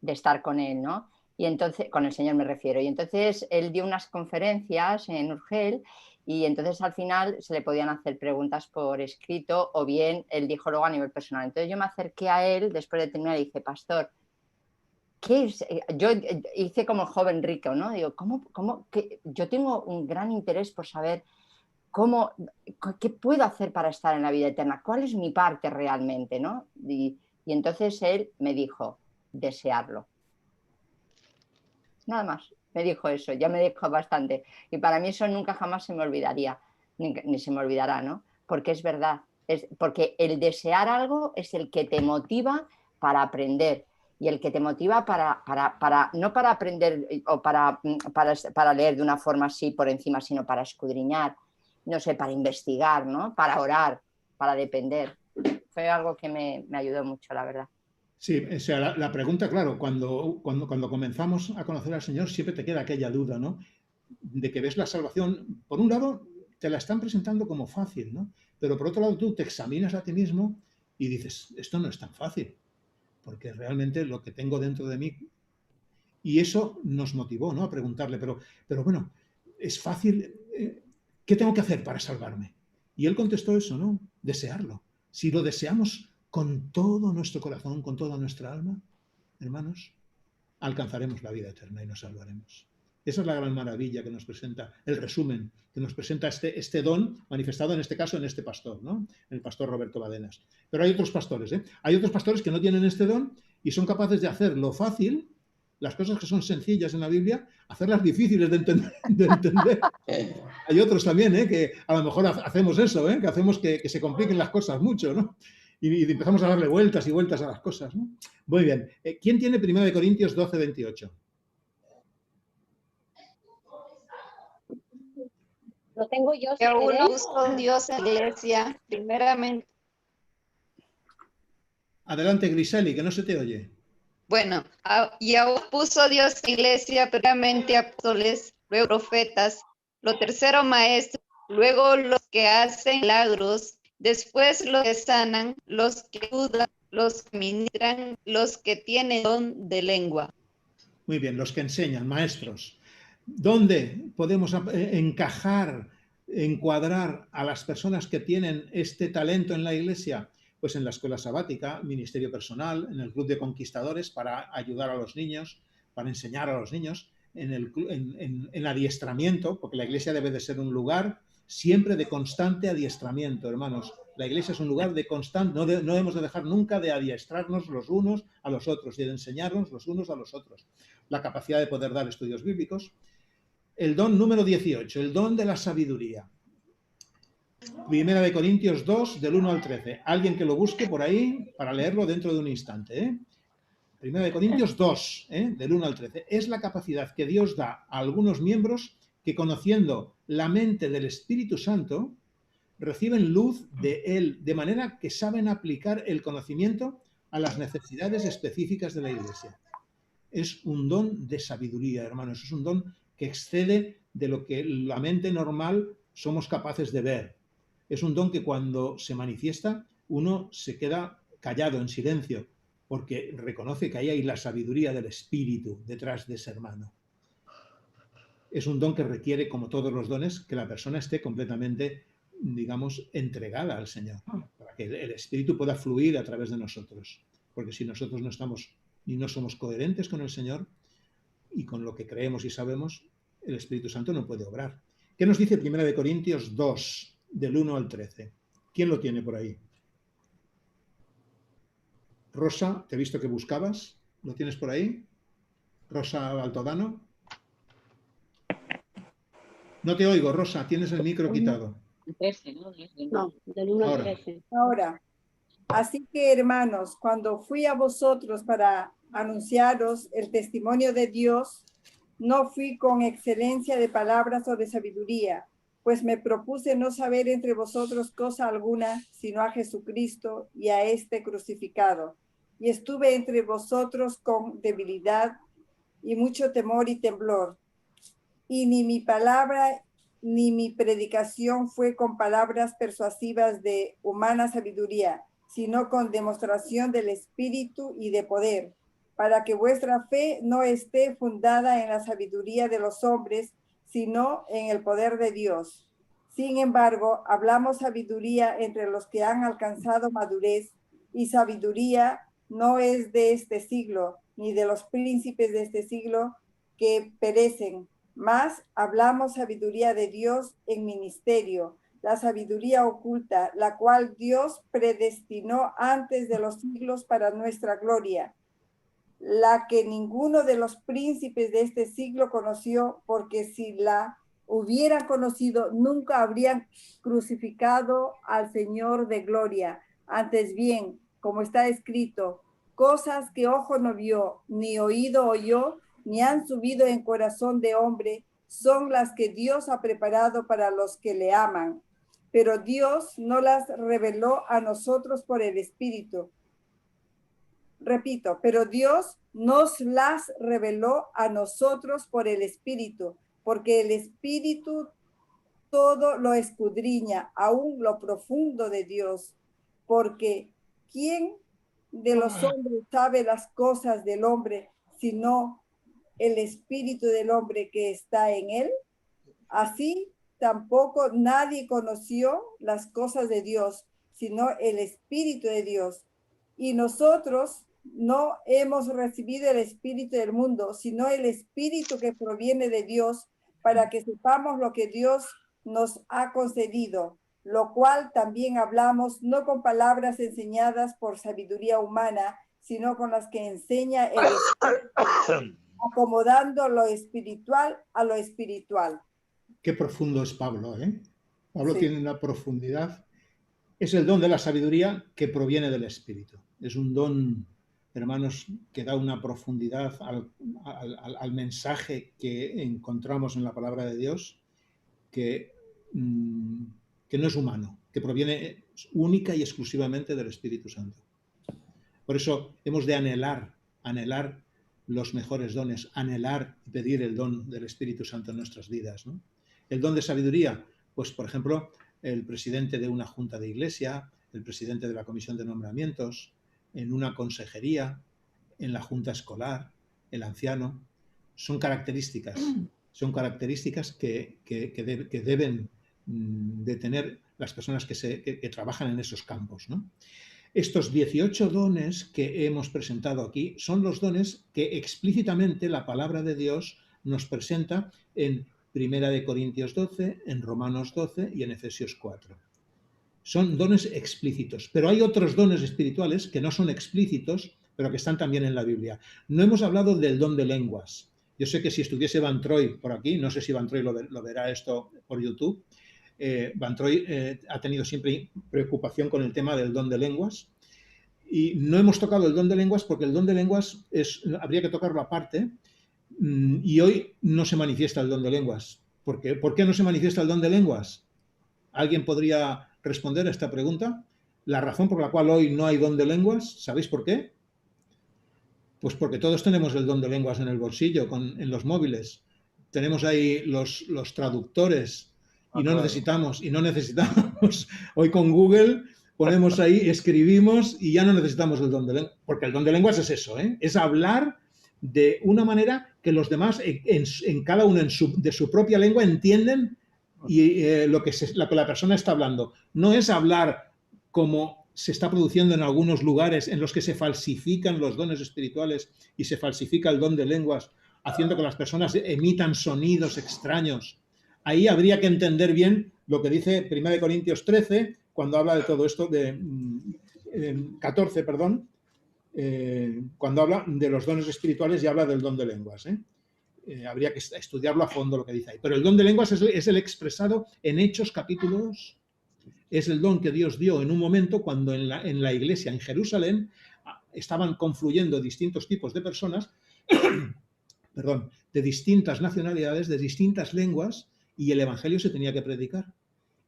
estar con él, ¿no? Y entonces, con el Señor me refiero, y entonces él dio unas conferencias en Urgel y entonces al final se le podían hacer preguntas por escrito o bien él dijo luego a nivel personal. Entonces yo me acerqué a él después de terminar y dije, pastor, ¿qué es? Yo hice como el joven rico, ¿no? Digo, ¿cómo que yo tengo un gran interés por saber qué puedo hacer para estar en la vida eterna? ¿Cuál es mi parte realmente, ¿no? Y entonces él me dijo, desearlo. Nada más, me dijo eso, ya me dijo bastante. Y para mí eso nunca jamás se me olvidaría, ni se me olvidará, ¿no? Porque es verdad, porque el desear algo es el que te motiva para aprender y el que te motiva no para aprender o para leer de una forma así por encima, sino para escudriñar, no sé, para investigar, ¿no? Para orar, para depender. Fue algo que me ayudó mucho, la verdad. Sí, o sea, la pregunta, claro, cuando comenzamos a conocer al Señor siempre te queda aquella duda, ¿no? de que ves la salvación, por un lado, te la están presentando como fácil, ¿no? Pero por otro lado, tú te examinas a ti mismo y dices, esto no es tan fácil, porque realmente lo que tengo dentro de mí... Y eso nos motivó, ¿no?, a preguntarle, pero bueno, es fácil, ¿qué tengo que hacer para salvarme? Y él contestó eso, ¿no? Desearlo. Si lo deseamos con todo nuestro corazón, con toda nuestra alma, hermanos, alcanzaremos la vida eterna y nos salvaremos. Esa es la gran maravilla que nos presenta, el resumen que nos presenta este don manifestado en este caso en este pastor, ¿no? El pastor Roberto Badenas. Pero hay otros pastores, ¿eh? Hay otros pastores que no tienen este don y son capaces de hacer lo fácil, las cosas que son sencillas en la Biblia, hacerlas difíciles de entender. Hay otros también, que a lo mejor hacemos eso, que hacemos que se compliquen las cosas mucho, ¿no? Y empezamos a darle vueltas y vueltas a las cosas, ¿no? Muy bien. ¿Quién tiene 1 Corintios 12, 28? Lo tengo yo. Que uno busca Dios en la iglesia, primeramente. Adelante, Griseli, que no se te oye. Bueno, y aún puso Dios en la iglesia, primeramente apóstoles, luego profetas, lo tercero maestros, luego los que hacen milagros, después los que sanan, los que ayudan, los que ministran, los que tienen don de lengua. Muy bien, los que enseñan, maestros. ¿Dónde podemos encajar, encuadrar a las personas que tienen este talento en la iglesia? Pues en la escuela sabática, ministerio personal, en el club de conquistadores para ayudar a los niños, para enseñar a los niños, en el adiestramiento, porque la iglesia debe de ser un lugar siempre de constante adiestramiento, hermanos. La iglesia es un lugar de constante, no debemos de dejar nunca de adiestrarnos los unos a los otros y de enseñarnos los unos a los otros. La capacidad de poder dar estudios bíblicos. El don número 18, el don de la sabiduría. 1 Corintios 2, del 1 al 13. Alguien que lo busque por ahí para leerlo dentro de un instante. 1 Corintios 2, del 1 al 13. Es la capacidad que Dios da a algunos miembros que, conociendo la mente del Espíritu Santo, reciben luz de Él, de manera que saben aplicar el conocimiento a las necesidades específicas de la iglesia. Es un don de sabiduría, hermanos. Es un don que excede de lo que la mente normal somos capaces de ver. Es un don que cuando se manifiesta uno se queda callado, en silencio, porque reconoce que ahí hay la sabiduría del Espíritu detrás de ese hermano. Es un don que requiere, como todos los dones, que la persona esté completamente, digamos, entregada al Señor, para que el Espíritu pueda fluir a través de nosotros. Porque si nosotros no estamos y no somos coherentes con el Señor y con lo que creemos y sabemos, el Espíritu Santo no puede obrar. ¿Qué nos dice 1 Corintios 2, del 1 al 13? ¿Quién lo tiene por ahí? Rosa, te he visto que buscabas. ¿Lo tienes por ahí? Rosa Altodano. No te oigo, Rosa, tienes el micro quitado. No, del 1 al 13. Ahora, así que hermanos, cuando fui a vosotros para anunciaros el testimonio de Dios, no fui con excelencia de palabras o de sabiduría, pues me propuse no saber entre vosotros cosa alguna, sino a Jesucristo y a este crucificado. Y estuve entre vosotros con debilidad y mucho temor y temblor. Y ni mi palabra ni mi predicación fue con palabras persuasivas de humana sabiduría, sino con demostración del Espíritu y de poder, para que vuestra fe no esté fundada en la sabiduría de los hombres, sino en el poder de Dios. Sin embargo, hablamos sabiduría entre los que han alcanzado madurez, y sabiduría no es de este siglo, ni de los príncipes de este siglo que perecen, mas hablamos sabiduría de Dios en ministerio, la sabiduría oculta, la cual Dios predestinó antes de los siglos para nuestra gloria, la que ninguno de los príncipes de este siglo conoció, porque si la hubieran conocido, nunca habrían crucificado al Señor de gloria. Antes bien, como está escrito, cosas que ojo no vio, ni oído oyó, ni han subido en corazón de hombre, son las que Dios ha preparado para los que le aman. Pero Dios no las reveló a nosotros por el Espíritu. Repito, pero Dios nos las reveló a nosotros por el Espíritu, porque el Espíritu todo lo escudriña, aún lo profundo de Dios, porque ¿quién de los hombres sabe las cosas del hombre, sino el espíritu del hombre que está en él? Así tampoco nadie conoció las cosas de Dios, sino el Espíritu de Dios. Y nosotros no hemos recibido el espíritu del mundo, sino el Espíritu que proviene de Dios, para que sepamos lo que Dios nos ha concedido, lo cual también hablamos no con palabras enseñadas por sabiduría humana, sino con las que enseña el Espíritu, acomodando lo espiritual a lo espiritual. Qué profundo es Pablo, ¿eh? Pablo Sí. tiene una profundidad. Es el don de la sabiduría que proviene del Espíritu. Es un don, hermanos, que da una profundidad al mensaje que encontramos en la palabra de Dios, que no es humano, que proviene única y exclusivamente del Espíritu Santo. Por eso hemos de anhelar los mejores dones, anhelar y pedir el don del Espíritu Santo en nuestras vidas, ¿no? El don de sabiduría, pues por ejemplo, el presidente de una junta de iglesia, el presidente de la comisión de nombramientos, en una consejería, en la junta escolar, el anciano, son características que deben de tener las personas que trabajan en esos campos, ¿no? Estos 18 dones que hemos presentado aquí son los dones que explícitamente la palabra de Dios nos presenta en 1 Corintios 12, en Romanos 12 y en Efesios 4. Son dones explícitos, pero hay otros dones espirituales que no son explícitos, pero que están también en la Biblia. No hemos hablado del don de lenguas. Yo sé que si estuviese Van Troy por aquí, no sé si Van Troy lo verá esto por YouTube, Van Troy ha tenido siempre preocupación con el tema del don de lenguas, y no hemos tocado el don de lenguas porque el don de lenguas habría que tocarlo aparte, y hoy no se manifiesta el don de lenguas. ¿Por qué no se manifiesta el don de lenguas? ¿Alguien podría responder a esta pregunta? La razón por la cual hoy no hay don de lenguas, ¿sabéis por qué? Pues porque todos tenemos el don de lenguas en el bolsillo, en los móviles. Tenemos ahí los traductores y no necesitamos. Hoy con Google ponemos ahí, escribimos y ya no necesitamos el don de lenguas. Porque el don de lenguas es eso, ¿eh? Es hablar de una manera que los demás, en cada uno de su propia lengua, entienden lo que la persona está hablando. No es hablar como se está produciendo en algunos lugares en los que se falsifican los dones espirituales y se falsifica el don de lenguas, haciendo que las personas emitan sonidos extraños. Ahí habría que entender bien lo que dice 1 Corintios 13, cuando habla de todo esto, 14, perdón, cuando habla de los dones espirituales y habla del don de lenguas. Habría que estudiarlo a fondo lo que dice ahí. Pero el don de lenguas es el expresado en Hechos capítulo 2. Es el don que Dios dio en un momento cuando en la iglesia en Jerusalén estaban confluyendo distintos tipos de personas, perdón, de distintas nacionalidades, de distintas lenguas, y el evangelio se tenía que predicar.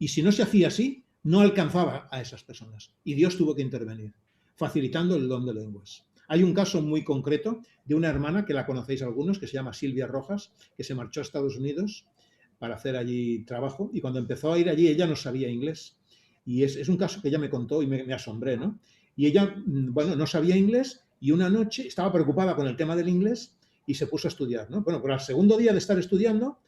Y si no se hacía así, no alcanzaba a esas personas. Y Dios tuvo que intervenir, facilitando el don de lenguas. Hay un caso muy concreto de una hermana que la conocéis algunos, que se llama Silvia Rojas, que se marchó a Estados Unidos para hacer allí trabajo, y cuando empezó a ir allí ella no sabía inglés. Y es un caso que ella me contó y me asombré, ¿no? Y ella, bueno, no sabía inglés y una noche estaba preocupada con el tema del inglés y se puso a estudiar, ¿no? Bueno, por el segundo día de estar estudiando,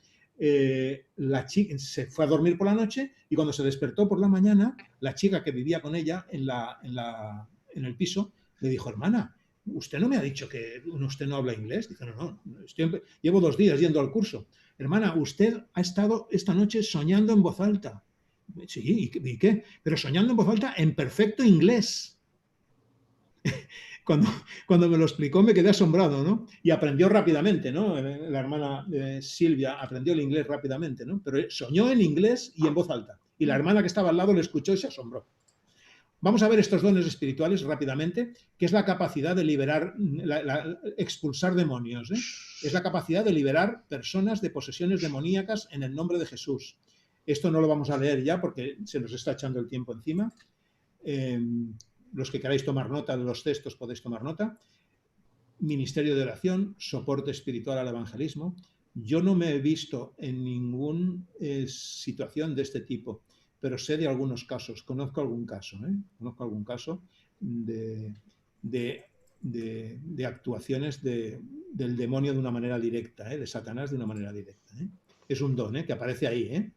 la chica se fue a dormir por la noche y cuando se despertó por la mañana, la chica que vivía con ella en el piso le dijo: hermana, ¿usted no me ha dicho que usted no habla inglés? Dice: no, llevo 2 días yendo al curso. Hermana, usted ha estado esta noche soñando en voz alta. Sí, ¿y qué? Pero soñando en voz alta en perfecto inglés. Cuando me lo explicó me quedé asombrado, ¿no? Y aprendió rápidamente, ¿no? La hermana Silvia aprendió el inglés rápidamente, ¿no? Pero soñó en inglés y en voz alta. Y la hermana que estaba al lado le escuchó y se asombró. Vamos a ver estos dones espirituales rápidamente, que es la capacidad de liberar, expulsar demonios, ¿eh? Es la capacidad de liberar personas de posesiones demoníacas en el nombre de Jesús. Esto no lo vamos a leer ya porque se nos está echando el tiempo encima. Los que queráis tomar nota de los textos podéis tomar nota. Ministerio de oración, soporte espiritual al evangelismo, Yo no me he visto en ninguna situación de este tipo, pero sé de algunos casos, conozco algún caso, conozco algún caso de actuaciones del demonio de una manera directa, de Satanás de una manera directa. Es un don que aparece ahí.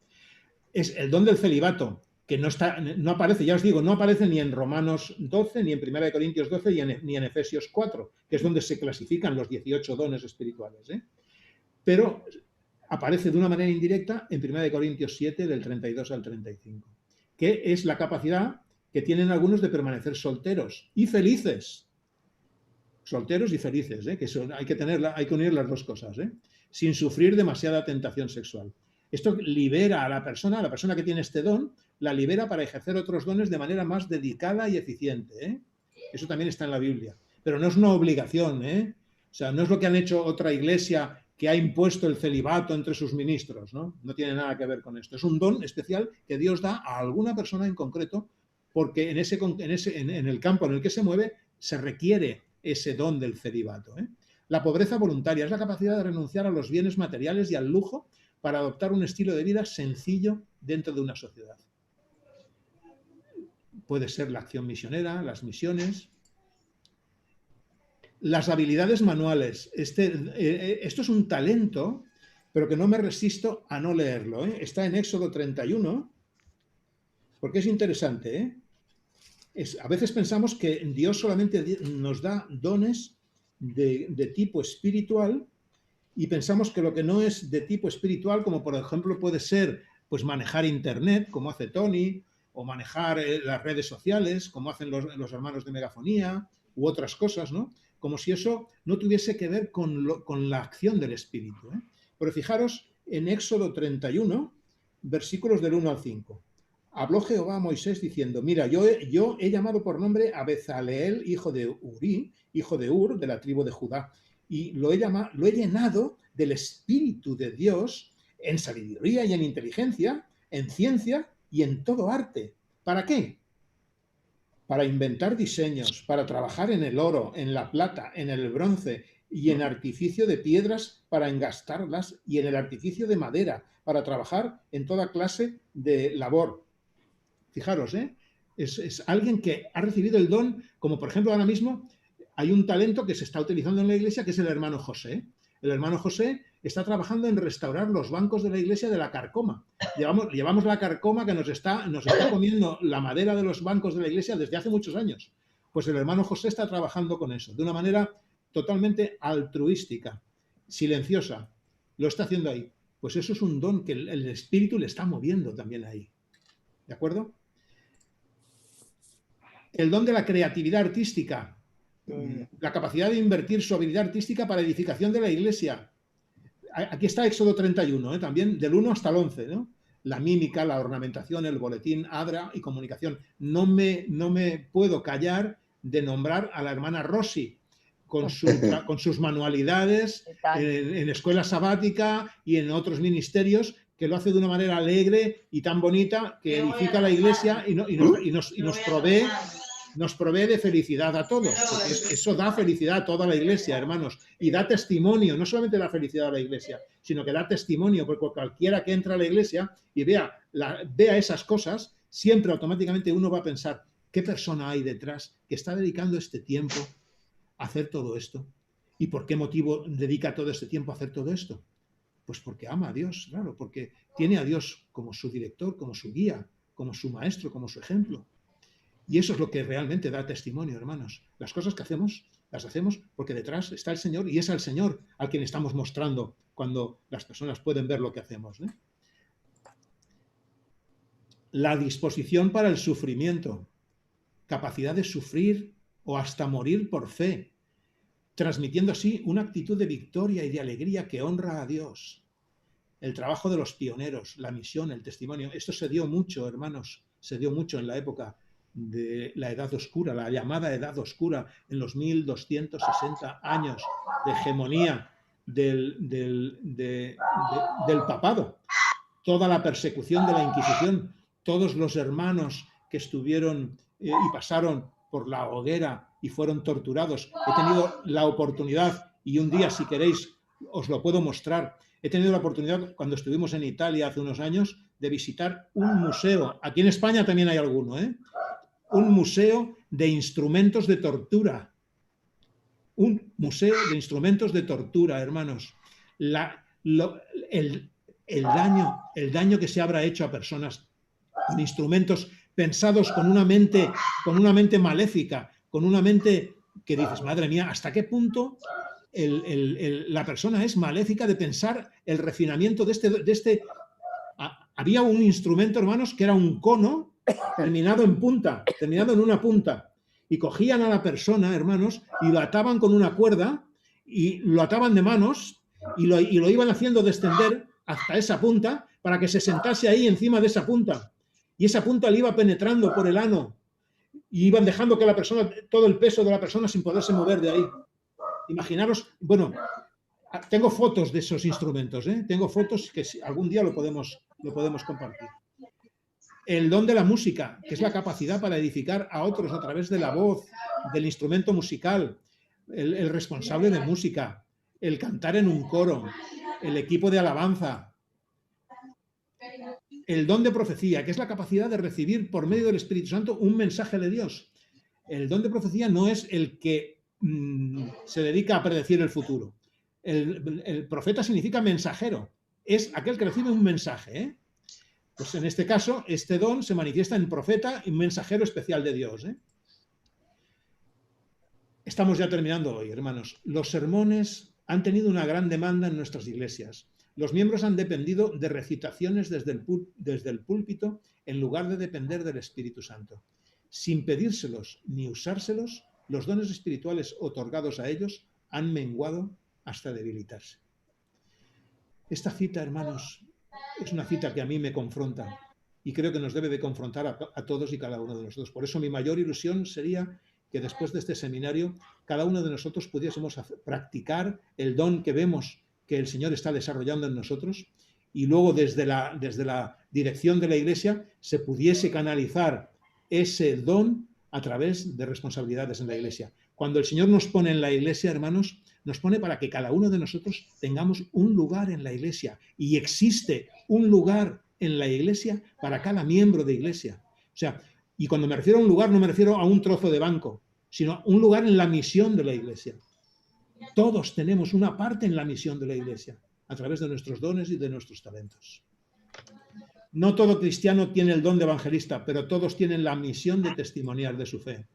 Es el don del celibato, que no aparece, ya os digo, no aparece ni en Romanos 12, ni en 1 Corintios 12, ni en Efesios 4, que es donde se clasifican los 18 dones espirituales. Pero aparece de una manera indirecta en 1 Corintios 7, del 32 al 35, que es la capacidad que tienen algunos de permanecer solteros y felices. Solteros y felices, que hay que unir las dos cosas, sin sufrir demasiada tentación sexual. Esto libera a la persona que tiene este don, la libera para ejercer otros dones de manera más dedicada y eficiente. Eso también está en la Biblia. Pero no es una obligación, O sea, no es lo que han hecho otra iglesia que ha impuesto el celibato entre sus ministros, ¿no? No tiene nada que ver con esto. Es un don especial que Dios da a alguna persona en concreto, porque en el campo en el que se mueve se requiere ese don del celibato. La pobreza voluntaria es la capacidad de renunciar a los bienes materiales y al lujo para adoptar un estilo de vida sencillo dentro de una sociedad. Puede ser la acción misionera, las misiones. Las habilidades manuales. Esto es un talento, pero que no me resisto a no leerlo. Está en Éxodo 31, porque es interesante. A veces pensamos que Dios solamente nos da dones de tipo espiritual y pensamos que lo que no es de tipo espiritual, como por ejemplo puede ser pues manejar internet, como hace Tony, o manejar las redes sociales, como hacen los hermanos de Megafonía, u otras cosas, ¿no? Como si eso no tuviese que ver con la acción del Espíritu. Pero fijaros en Éxodo 31, versículos del 1 al 5. Habló Jehová a Moisés diciendo, mira, yo he llamado por nombre a Bezaleel, hijo de Uri, hijo de Ur, de la tribu de Judá, y lo he llenado del Espíritu de Dios en sabiduría y en inteligencia, en ciencia y en todo arte. ¿Para qué? Para inventar diseños, para trabajar en el oro, en la plata, en el bronce y en artificio de piedras para engastarlas y en el artificio de madera, para trabajar en toda clase de labor. Fijaros, es alguien que ha recibido el don, como por ejemplo ahora mismo hay un talento que se está utilizando en la iglesia, que es el hermano José. El hermano José está trabajando en restaurar los bancos de la iglesia de la carcoma. Llevamos la carcoma que nos está comiendo la madera de los bancos de la iglesia desde hace muchos años. Pues el hermano José está trabajando con eso, de una manera totalmente altruística, silenciosa. Lo está haciendo ahí. Pues eso es un don que el Espíritu le está moviendo también ahí. ¿De acuerdo? El don de la creatividad artística. La capacidad de invertir su habilidad artística para edificación de la iglesia. Aquí está Éxodo 31, también del 1 hasta el 11, ¿no? La mímica, la ornamentación, el boletín, adra y comunicación. No me puedo callar de nombrar a la hermana Rosy con sus manualidades en escuela sabática y en otros ministerios, que lo hace de una manera alegre y tan bonita que edifica la iglesia y nos provee de felicidad a todos, porque eso da felicidad a toda la iglesia, hermanos, y da testimonio, no solamente da felicidad a la iglesia, sino que da testimonio, porque cualquiera que entra a la iglesia y vea esas cosas, siempre automáticamente uno va a pensar, ¿qué persona hay detrás que está dedicando este tiempo a hacer todo esto? ¿Y por qué motivo dedica todo este tiempo a hacer todo esto? Pues porque ama a Dios, claro, porque tiene a Dios como su director, como su guía, como su maestro, como su ejemplo. Y eso es lo que realmente da testimonio, hermanos. Las cosas que hacemos, las hacemos porque detrás está el Señor y es al Señor al quien estamos mostrando cuando las personas pueden ver lo que hacemos. La disposición para el sufrimiento, capacidad de sufrir o hasta morir por fe, transmitiendo así una actitud de victoria y de alegría que honra a Dios. El trabajo de los pioneros, la misión, el testimonio, esto se dio mucho, hermanos, se dio mucho en la época de la Edad Oscura, la llamada Edad Oscura, en los 1260 años de hegemonía del papado. Toda la persecución de la Inquisición, todos los hermanos que estuvieron y pasaron por la hoguera y fueron torturados. He tenido la oportunidad, y un día, si queréis, os lo puedo mostrar, He tenido la oportunidad, cuando estuvimos en Italia hace unos años, de visitar un museo. Aquí en España también hay alguno, ¿eh? Un museo de instrumentos de tortura. Un museo de instrumentos de tortura, hermanos. El daño que se habrá hecho a personas con instrumentos pensados con una mente maléfica, con una mente que dices, madre mía, ¿hasta qué punto la persona es maléfica de pensar el refinamiento de este? Había un instrumento, hermanos, que era un cono terminado en punta, terminado en una punta, y cogían a la persona, hermanos, y lo ataban con una cuerda, y lo ataban de manos, y lo iban haciendo descender hasta esa punta, para que se sentase ahí encima de esa punta, y esa punta le iba penetrando por el ano, y iban dejando que la persona, todo el peso de la persona sin poderse mover de ahí. Imaginaros, bueno, tengo fotos de esos instrumentos, ¿eh? Tengo fotos que algún día lo podemos compartir. El don de la música, que es la capacidad para edificar a otros a través de la voz, del instrumento musical, el responsable de música, el cantar en un coro, el equipo de alabanza. El don de profecía, que es la capacidad de recibir por medio del Espíritu Santo un mensaje de Dios. El don de profecía no es el que se dedica a predecir el futuro. El profeta significa mensajero. Es aquel que recibe un mensaje, ¿eh? Pues en este caso, este don se manifiesta en profeta y mensajero especial de Dios, ¿eh? Estamos ya terminando hoy, hermanos. Los sermones han tenido una gran demanda en nuestras iglesias. Los miembros han dependido de recitaciones desde el púlpito en lugar de depender del Espíritu Santo. Sin pedírselos ni usárselos, los dones espirituales otorgados a ellos han menguado hasta debilitarse. Esta cita, hermanos, es una cita que a mí me confronta y creo que nos debe de confrontar a todos y cada uno de nosotros. Por eso mi mayor ilusión sería que después de este seminario cada uno de nosotros pudiésemos practicar el don que vemos que el Señor está desarrollando en nosotros y luego desde la dirección de la Iglesia se pudiese canalizar ese don a través de responsabilidades en la Iglesia. Cuando el Señor nos pone en la Iglesia, hermanos, nos pone para que cada uno de nosotros tengamos un lugar en la Iglesia y existe un lugar en la Iglesia para cada miembro de Iglesia. O sea, y cuando me refiero a un lugar no me refiero a un trozo de banco, sino un lugar en la misión de la Iglesia. Todos tenemos una parte en la misión de la Iglesia a través de nuestros dones y de nuestros talentos. No todo cristiano tiene el don de evangelista, pero todos tienen la misión de testimoniar de su fe.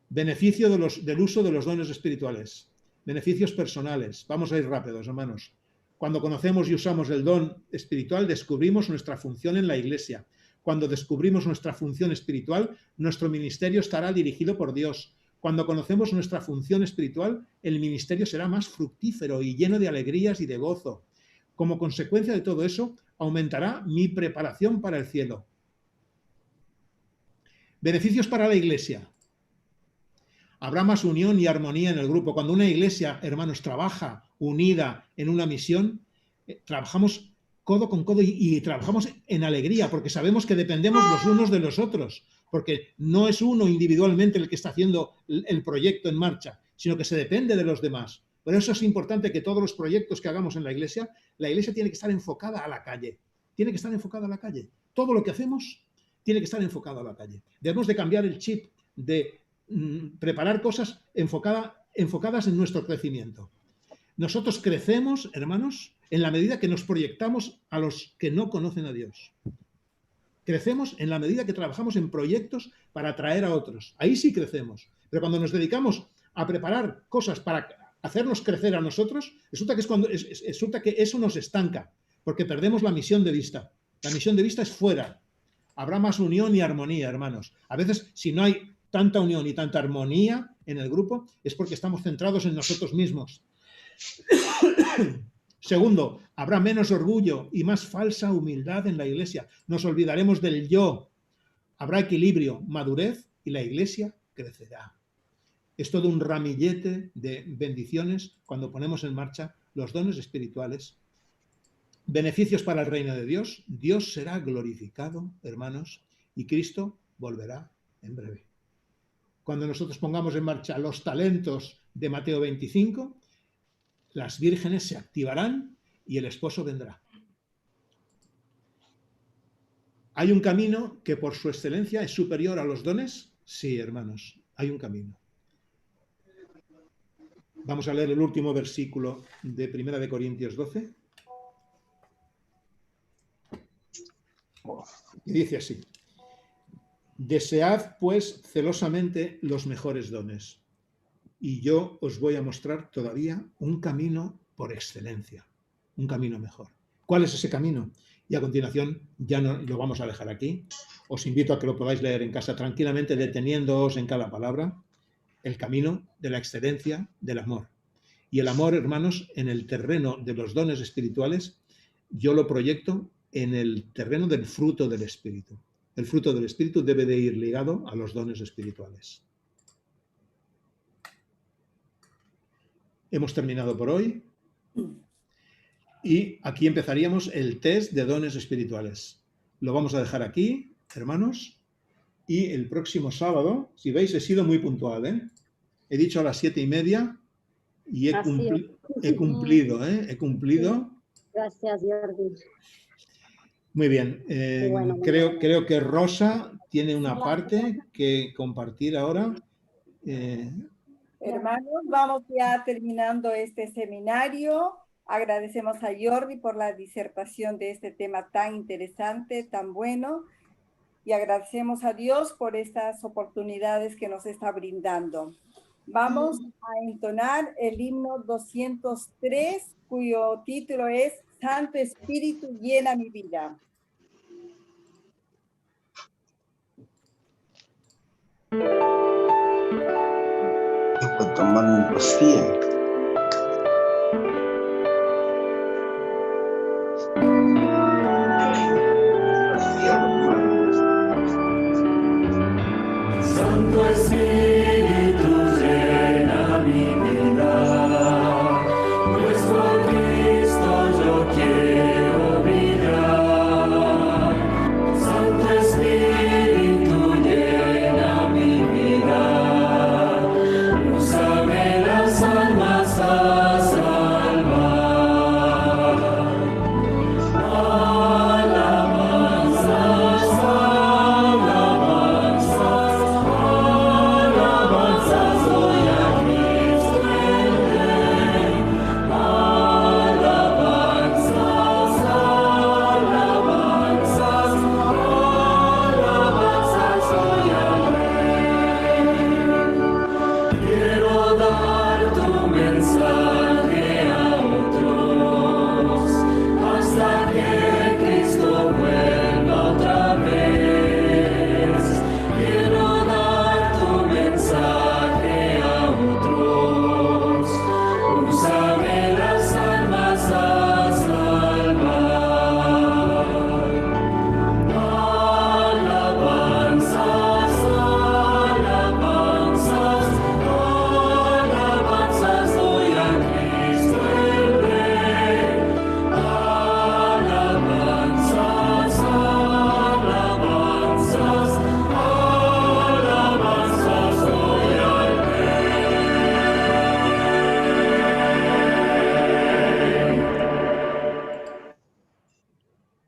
Beneficio del uso de los dones espirituales. Beneficios personales. Vamos a ir rápidos, hermanos. Cuando conocemos y usamos el don espiritual, descubrimos nuestra función en la Iglesia. Cuando descubrimos nuestra función espiritual, nuestro ministerio estará dirigido por Dios. Cuando conocemos nuestra función espiritual, el ministerio será más fructífero y lleno de alegrías y de gozo. Como consecuencia de todo eso, aumentará mi preparación para el cielo. Beneficios para la Iglesia. Habrá más unión y armonía en el grupo. Cuando una iglesia, hermanos, trabaja unida en una misión, trabajamos codo con codo y trabajamos en alegría, porque sabemos que dependemos los unos de los otros, porque no es uno individualmente el que está haciendo el proyecto en marcha, sino que se depende de los demás. Por eso es importante que todos los proyectos que hagamos en la iglesia tiene que estar enfocada a la calle. Tiene que estar enfocada a la calle. Todo lo que hacemos tiene que estar enfocado a la calle. Debemos de cambiar el chip de preparar cosas enfocadas en nuestro crecimiento. Nosotros crecemos, hermanos, en la medida que nos proyectamos a los que no conocen a Dios. Crecemos en la medida que trabajamos en proyectos para atraer a otros. Ahí sí crecemos. Pero cuando nos dedicamos a preparar cosas para hacernos crecer a nosotros, resulta que eso nos estanca, porque perdemos la misión de vista. La misión de vista es fuera. Habrá más unión y armonía, hermanos. A veces, si no hay tanta unión y tanta armonía en el grupo, es porque estamos centrados en nosotros mismos. Segundo, habrá menos orgullo y más falsa humildad en la iglesia. Nos olvidaremos del yo. Habrá equilibrio, madurez y la iglesia crecerá. Es todo un ramillete de bendiciones cuando ponemos en marcha los dones espirituales. Beneficios para el reino de Dios. Dios será glorificado, hermanos, y Cristo volverá en breve. Cuando nosotros pongamos en marcha los talentos de Mateo 25, las vírgenes se activarán y el esposo vendrá. ¿Hay un camino que por su excelencia es superior a los dones? Sí, hermanos, hay un camino. Vamos a leer el último versículo de 1 de Corintios 12. Y dice así: desead pues celosamente los mejores dones, y yo os voy a mostrar todavía un camino por excelencia, un camino mejor. ¿Cuál es ese camino? Y a continuación ya no lo vamos a dejar aquí. Os invito a que lo podáis leer en casa tranquilamente, deteniéndoos en cada palabra. El camino de la excelencia del amor. Y el amor, hermanos, en el terreno de los dones espirituales, yo lo proyecto en el terreno del fruto del Espíritu. El fruto del Espíritu debe de ir ligado a los dones espirituales. Hemos terminado por hoy. Y aquí empezaríamos el test de dones espirituales. Lo vamos a dejar aquí, hermanos. Y el próximo sábado, si veis, he sido muy puntual, ¿eh? He dicho a las 7:30 y he cumplido, ¿eh? He cumplido. Gracias, Jordi. Muy bien. Bueno, creo que Rosa tiene una parte que compartir ahora. Hermanos, vamos ya terminando este seminario. Agradecemos a Jordi por la disertación de este tema tan interesante, tan bueno. Y agradecemos a Dios por estas oportunidades que nos está brindando. Vamos a entonar el himno 203, cuyo título es Santo Espíritu llena mi vida. Estoy tomando mi pastilla. Santo Espíritu llena mi vida, nuestro Cristo yo quiero brillar. Santo Espíritu llena mi vida, úsame las almas a salvar.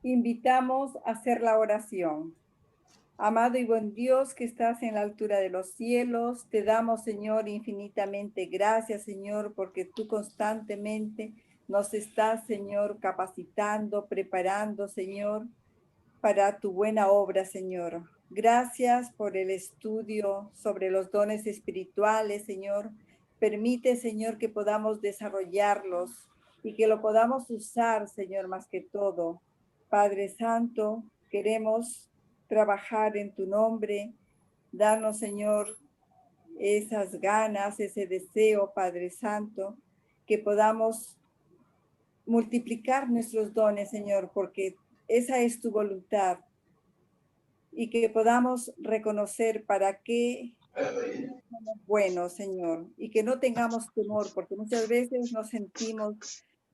Invitamos a hacer la oración. Amado y buen Dios que estás en la altura de los cielos, te damos, Señor, infinitamente gracias, Señor, porque tú constantemente nos estás, Señor, capacitando, preparando, Señor, para tu buena obra, Señor. Gracias por el estudio sobre los dones espirituales, Señor. Permite, Señor, que podamos desarrollarlos y que lo podamos usar, Señor, más que todo. Padre Santo, queremos trabajar en tu nombre. Danos, Señor, esas ganas, ese deseo, Padre Santo, que podamos multiplicar nuestros dones, Señor, porque esa es tu voluntad. Y que podamos reconocer para qué somos buenos, Señor. Y que no tengamos temor, porque muchas veces nos sentimos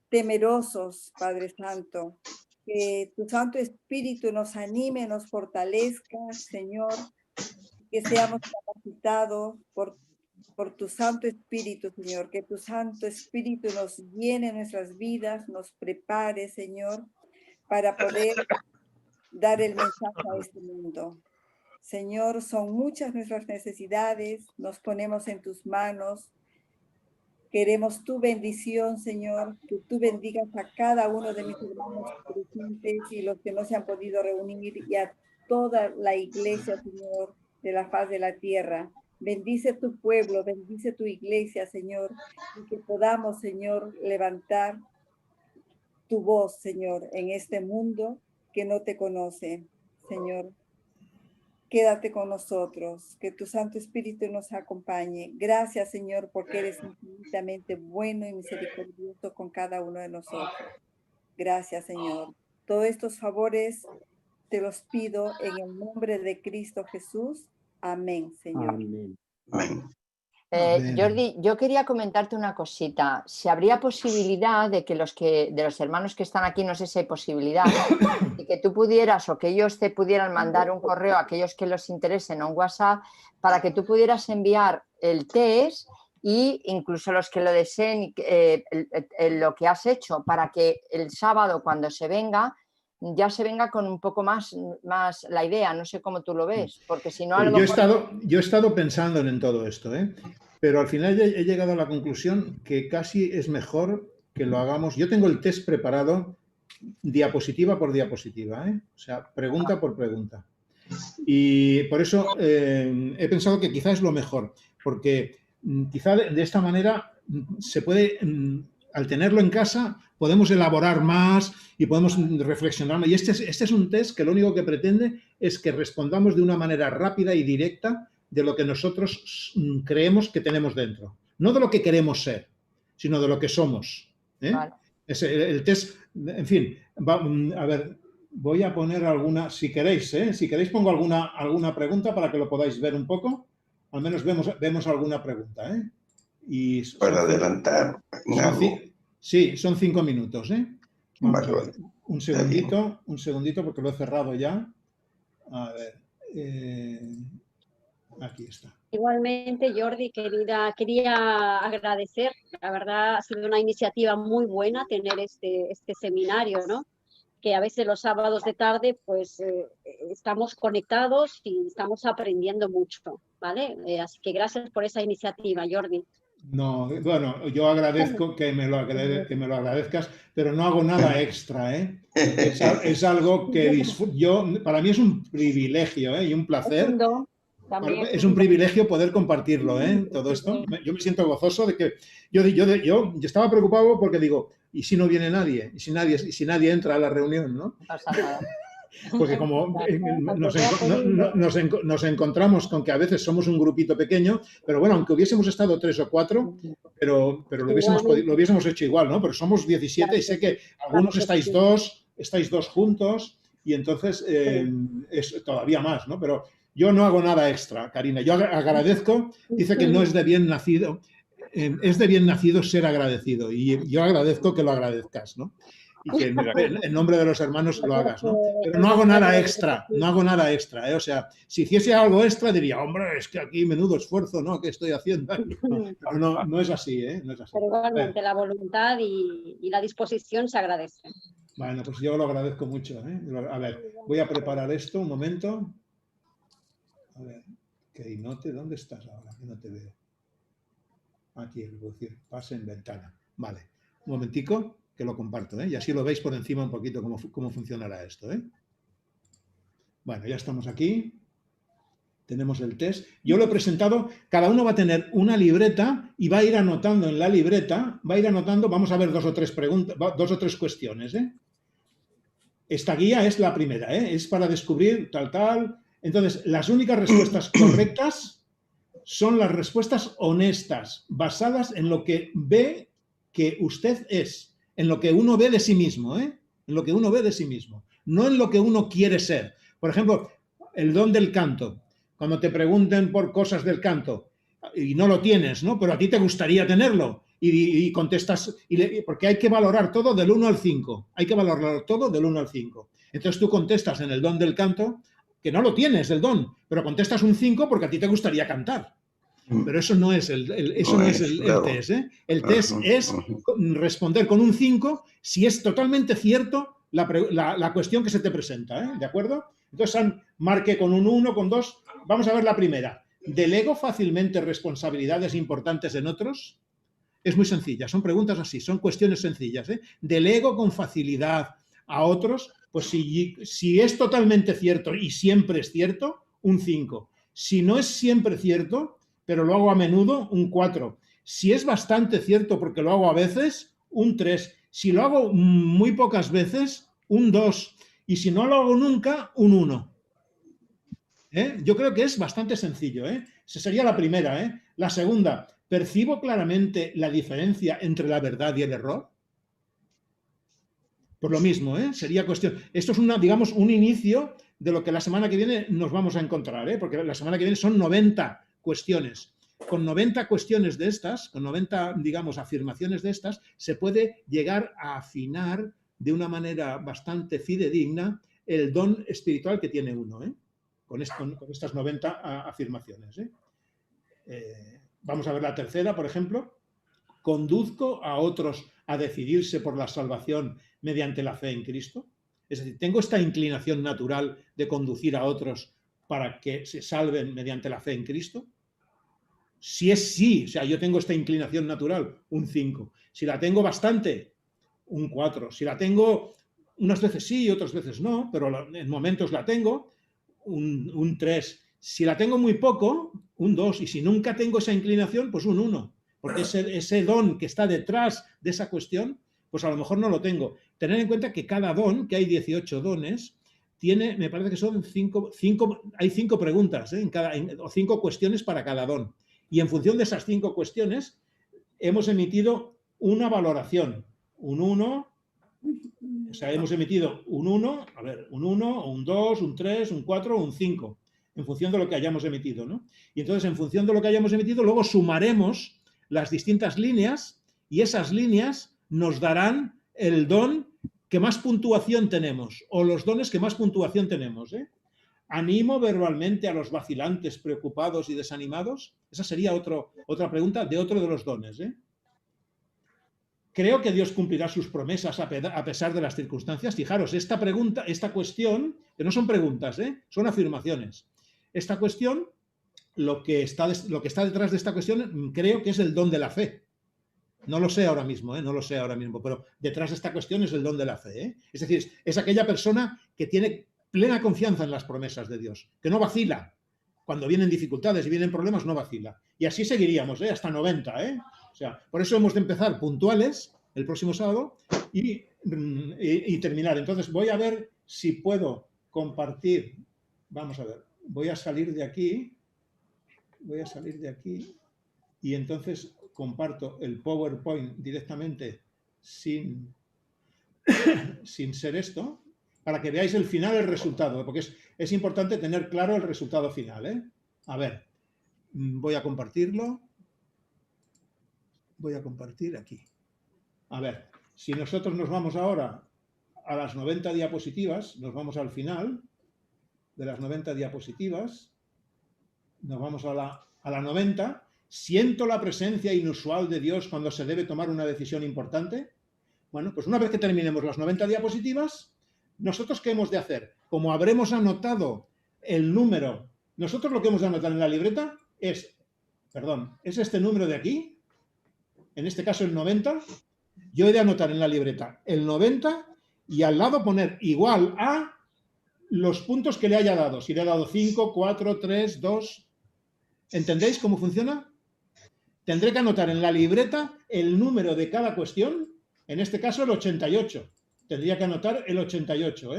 temerosos, Padre Santo. Que tu Santo Espíritu nos anime, nos fortalezca, Señor, que seamos capacitados por por tu Santo Espíritu, Señor, que tu Santo Espíritu nos llene nuestras vidas, nos prepare, Señor, para poder dar el mensaje a este mundo. Señor, son muchas nuestras necesidades, nos ponemos en tus manos. Queremos tu bendición, Señor, que tú bendigas a cada uno de mis hermanos presentes y los que no se han podido reunir y a toda la iglesia, Señor, de la faz de la tierra. Bendice tu pueblo, bendice tu iglesia, Señor, y que podamos, Señor, levantar tu voz, Señor, en este mundo que no te conoce, Señor. Quédate con nosotros, que tu Santo Espíritu nos acompañe. Gracias, Señor, porque eres infinitamente bueno y misericordioso con cada uno de nosotros. Gracias, Señor. Todos estos favores te los pido en el nombre de Cristo Jesús. Amén, Señor. Amén. Jordi, yo quería comentarte una cosita. Si habría posibilidad de que de los hermanos que están aquí, no sé si hay posibilidad, de que tú pudieras o que ellos te pudieran mandar un correo a aquellos que los interesen o un WhatsApp para que tú pudieras enviar el test e incluso los que lo deseen, lo que has hecho, para que el sábado cuando se venga, ya se venga con un poco más la idea. No sé cómo tú lo ves, porque si no a lo mejor... Yo he estado pensando en todo esto, pero al final he llegado a la conclusión que casi es mejor que lo hagamos. Yo tengo el test preparado diapositiva por diapositiva, o sea, pregunta por pregunta. Y por eso he pensado que quizá es lo mejor, porque quizá de esta manera se puede, al tenerlo en casa, podemos elaborar más y podemos reflexionar más. Y este es un test que lo único que pretende es que respondamos de una manera rápida y directa de lo que nosotros creemos que tenemos dentro. No de lo que queremos ser, sino de lo que somos. Vale. El test, en fin, a ver, voy a poner alguna, si queréis, si queréis pongo alguna pregunta para que lo podáis ver un poco. Al menos vemos alguna pregunta. Y para adelantar. Sí, son 5 minutos. Vale. Un segundito porque lo he cerrado ya. A ver, aquí está. Igualmente, Jordi, quería agradecer. La verdad ha sido una iniciativa muy buena tener este seminario, ¿no? Que a veces los sábados de tarde pues estamos conectados y estamos aprendiendo mucho, ¿vale? Así que gracias por esa iniciativa, Jordi. No, bueno, yo agradezco que me lo agradezcas, pero no hago nada extra, Es algo que para mí es un privilegio, y un placer. Es un privilegio poder compartirlo, todo esto. Yo me siento gozoso de que yo estaba preocupado porque digo, ¿y si no viene nadie? ¿Y si nadie entra a la reunión, no? No pasa nada. Porque como nos encontramos con que a veces somos un grupito pequeño, pero bueno, aunque hubiésemos estado 3 o 4, pero lo hubiésemos hecho igual, ¿no? Pero somos 17 y sé que algunos estáis dos juntos y entonces es todavía más, ¿no? Pero yo no hago nada extra, Karina. Yo agradezco, dice que no es de bien nacido, es de bien nacido ser agradecido y yo agradezco que lo agradezcas, ¿no? Y que en nombre de los hermanos lo hagas, ¿no? Pero no hago nada extra, O sea, si hiciese algo extra diría, hombre, es que aquí menudo esfuerzo, ¿no? ¿Qué estoy haciendo? Pero no es así, No es así. Pero igualmente la voluntad y la disposición se agradecen. Bueno, pues yo lo agradezco mucho, A ver, voy a preparar esto un momento. A ver, Keynote, ¿dónde estás ahora? Que no te veo. Aquí, es decir, pase en ventana. Vale, un momentico que lo comparto, y así lo veis por encima un poquito cómo funcionará esto. Bueno, ya estamos aquí. Tenemos el test. Yo lo he presentado, cada uno va a tener una libreta y va a ir anotando en la libreta, vamos a ver 2 o 3 preguntas, 2 o 3 cuestiones. Esta guía es la primera, es para descubrir tal. Entonces, las únicas respuestas correctas son las respuestas honestas, basadas en lo que ve que usted es. En lo que uno ve de sí mismo, En lo que uno ve de sí mismo, no en lo que uno quiere ser. Por ejemplo, el don del canto. Cuando te pregunten por cosas del canto y no lo tienes, ¿no? Pero a ti te gustaría tenerlo y contestas, porque hay que valorar todo del 1 al 5. Hay que valorar todo del 1 al 5. Entonces tú contestas en el don del canto, que no lo tienes, el don, pero contestas un 5 porque a ti te gustaría cantar. Pero eso no es el claro. test. ¿eh? El test Ajá, es ajá. responder con un 5 si es totalmente cierto la cuestión que se te presenta. ¿eh? ¿De acuerdo? Entonces, marque con un 1, con 2. Vamos a ver la primera. ¿Delego fácilmente responsabilidades importantes en otros? Es muy sencilla. Son preguntas así, son cuestiones sencillas. ¿eh? ¿Delego con facilidad a otros? Pues si es totalmente cierto y siempre es cierto, un 5. Si no es siempre cierto, pero lo hago a menudo, un 4. Si es bastante cierto porque lo hago a veces, un 3. Si lo hago muy pocas veces, un 2. Y si no lo hago nunca, un 1. Yo creo que es bastante sencillo. Esa sería la primera. La segunda, ¿percibo claramente la diferencia entre la verdad y el error? Por lo mismo, sería cuestión. Esto es digamos, un inicio de lo que la semana que viene nos vamos a encontrar, porque la semana que viene son 90 cuestiones. Con 90 cuestiones de estas, con 90, digamos, afirmaciones de estas, se puede llegar a afinar de una manera bastante fidedigna el don espiritual que tiene uno, con estas 90 afirmaciones. Vamos a ver la tercera, por ejemplo. ¿Conduzco a otros a decidirse por la salvación mediante la fe en Cristo? Es decir, ¿tengo esta inclinación natural de conducir a otros para que se salven mediante la fe en Cristo? Si es sí, o sea, yo tengo esta inclinación natural, un 5. Si la tengo bastante, un 4. Si la tengo unas veces sí y otras veces no, pero en momentos la tengo, un 3. Si la tengo muy poco, un 2. Y si nunca tengo esa inclinación, pues un 1. Porque ese don que está detrás de esa cuestión, pues a lo mejor no lo tengo. Tener en cuenta que cada don, que hay 18 dones, tiene, me parece que son 5 preguntas, o 5 cuestiones para cada don. Y en función de esas 5 cuestiones, hemos emitido una valoración. Un 1, o sea, hemos emitido un 1, a ver, un 1, un 2, un 3, un 4, un 5, en función de lo que hayamos emitido, ¿no? Y entonces, en función de lo que hayamos emitido, luego sumaremos las distintas líneas y esas líneas nos darán el don que más puntuación tenemos o los dones que más puntuación tenemos. ¿Animo verbalmente a los vacilantes, preocupados y desanimados? Esa sería otra pregunta de otro de los dones. ¿Creo que Dios cumplirá sus promesas a pesar de las circunstancias? Fijaros, esta cuestión, que no son preguntas, son afirmaciones. Esta cuestión, lo que está detrás de esta cuestión, creo que es el don de la fe. No lo sé ahora mismo, pero detrás de esta cuestión es el don de la fe. Es decir, es aquella persona que tiene plena confianza en las promesas de Dios, que no vacila. Cuando vienen dificultades y vienen problemas, no vacila. Y así seguiríamos, hasta 90. O sea, por eso hemos de empezar puntuales el próximo sábado y terminar. Entonces voy a ver si puedo compartir. Vamos a ver, voy a salir de aquí y entonces comparto el PowerPoint directamente sin ser esto, para que veáis el final, el resultado, porque es importante tener claro el resultado final. A ver, voy a compartirlo. Voy a compartir aquí. A ver, si nosotros nos vamos ahora a las 90 diapositivas, nos vamos al final de las 90 diapositivas, nos vamos a la 90. ¿Siento la presencia inusual de Dios cuando se debe tomar una decisión importante? Bueno, pues una vez que terminemos las 90 diapositivas, ¿nosotros qué hemos de hacer? Como habremos anotado el número, nosotros lo que hemos de anotar en la libreta es este número de aquí, en este caso el 90, yo he de anotar en la libreta el 90 y al lado poner igual a los puntos que le haya dado. Si le ha dado 5, 4, 3, 2... ¿Entendéis cómo funciona? Tendré que anotar en la libreta el número de cada cuestión, en este caso el 88. Tendría que anotar el 88,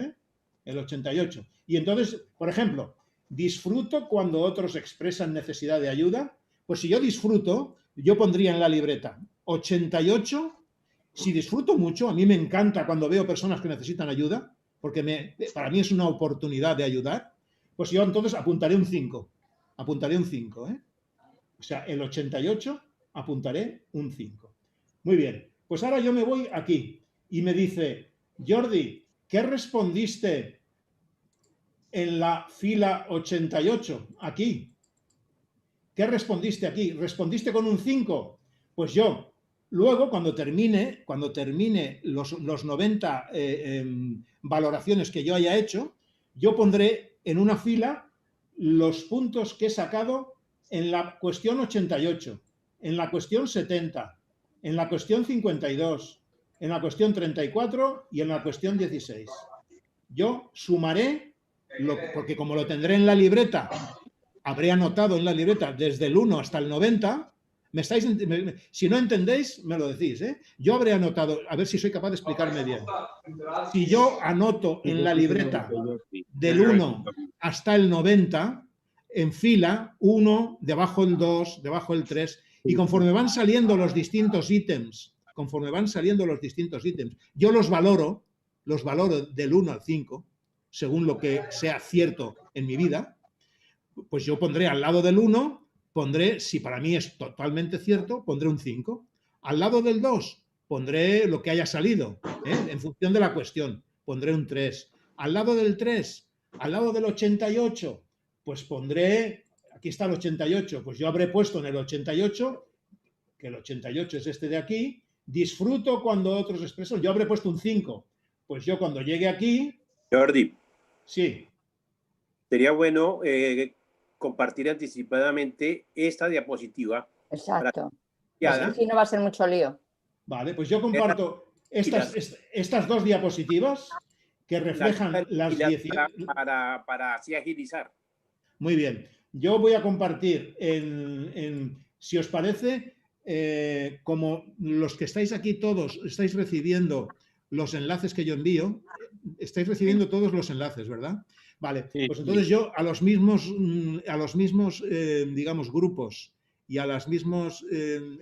El 88. Y entonces, por ejemplo, ¿disfruto cuando otros expresan necesidad de ayuda? Pues si yo disfruto, yo pondría en la libreta 88. Si disfruto mucho, a mí me encanta cuando veo personas que necesitan ayuda, porque para mí es una oportunidad de ayudar, pues yo entonces apuntaré un 5. Apuntaré un 5, O sea, el 88 apuntaré un 5. Muy bien, pues ahora yo me voy aquí y me dice, Jordi, ¿qué respondiste en la fila 88? Aquí. ¿Qué respondiste aquí? ¿Respondiste con un 5? Pues yo, luego, cuando termine los 90 valoraciones que yo haya hecho, yo pondré en una fila los puntos que he sacado en la cuestión 88, en la cuestión 70, en la cuestión 52, en la cuestión 34 y en la cuestión 16. Yo sumaré, porque como lo tendré en la libreta, habré anotado en la libreta desde el 1 hasta el 90. Si no entendéis, me lo decís, ¿eh? Yo habré anotado, a ver si soy capaz de explicarme bien. Si yo anoto en la libreta del 1 hasta el 90, en fila, 1, debajo el 2, debajo el 3, y conforme van saliendo los distintos ítems, yo los valoro del 1 al 5, según lo que sea cierto en mi vida. Pues yo pondré al lado del 1, si para mí es totalmente cierto, pondré un 5. Al lado del 2, pondré lo que haya salido, en función de la cuestión, pondré un 3. Al lado del 3, al lado del 88, pues pondré, aquí está el 88, pues yo habré puesto en el 88, que el 88 es este de aquí, disfruto cuando otros expresan, yo habré puesto un 5. Pues yo cuando llegue aquí... Jordi. Sí. Sería bueno compartir anticipadamente esta diapositiva. Exacto. Así no va a ser mucho lío. Vale, pues yo comparto estas dos diapositivas que reflejan las 10. Para así agilizar. Muy bien. Yo voy a compartir, si os parece, como los que estáis aquí todos estáis recibiendo los enlaces que yo envío, estáis recibiendo todos los enlaces, ¿verdad? Vale, pues entonces yo a los mismos digamos, grupos y a las mismas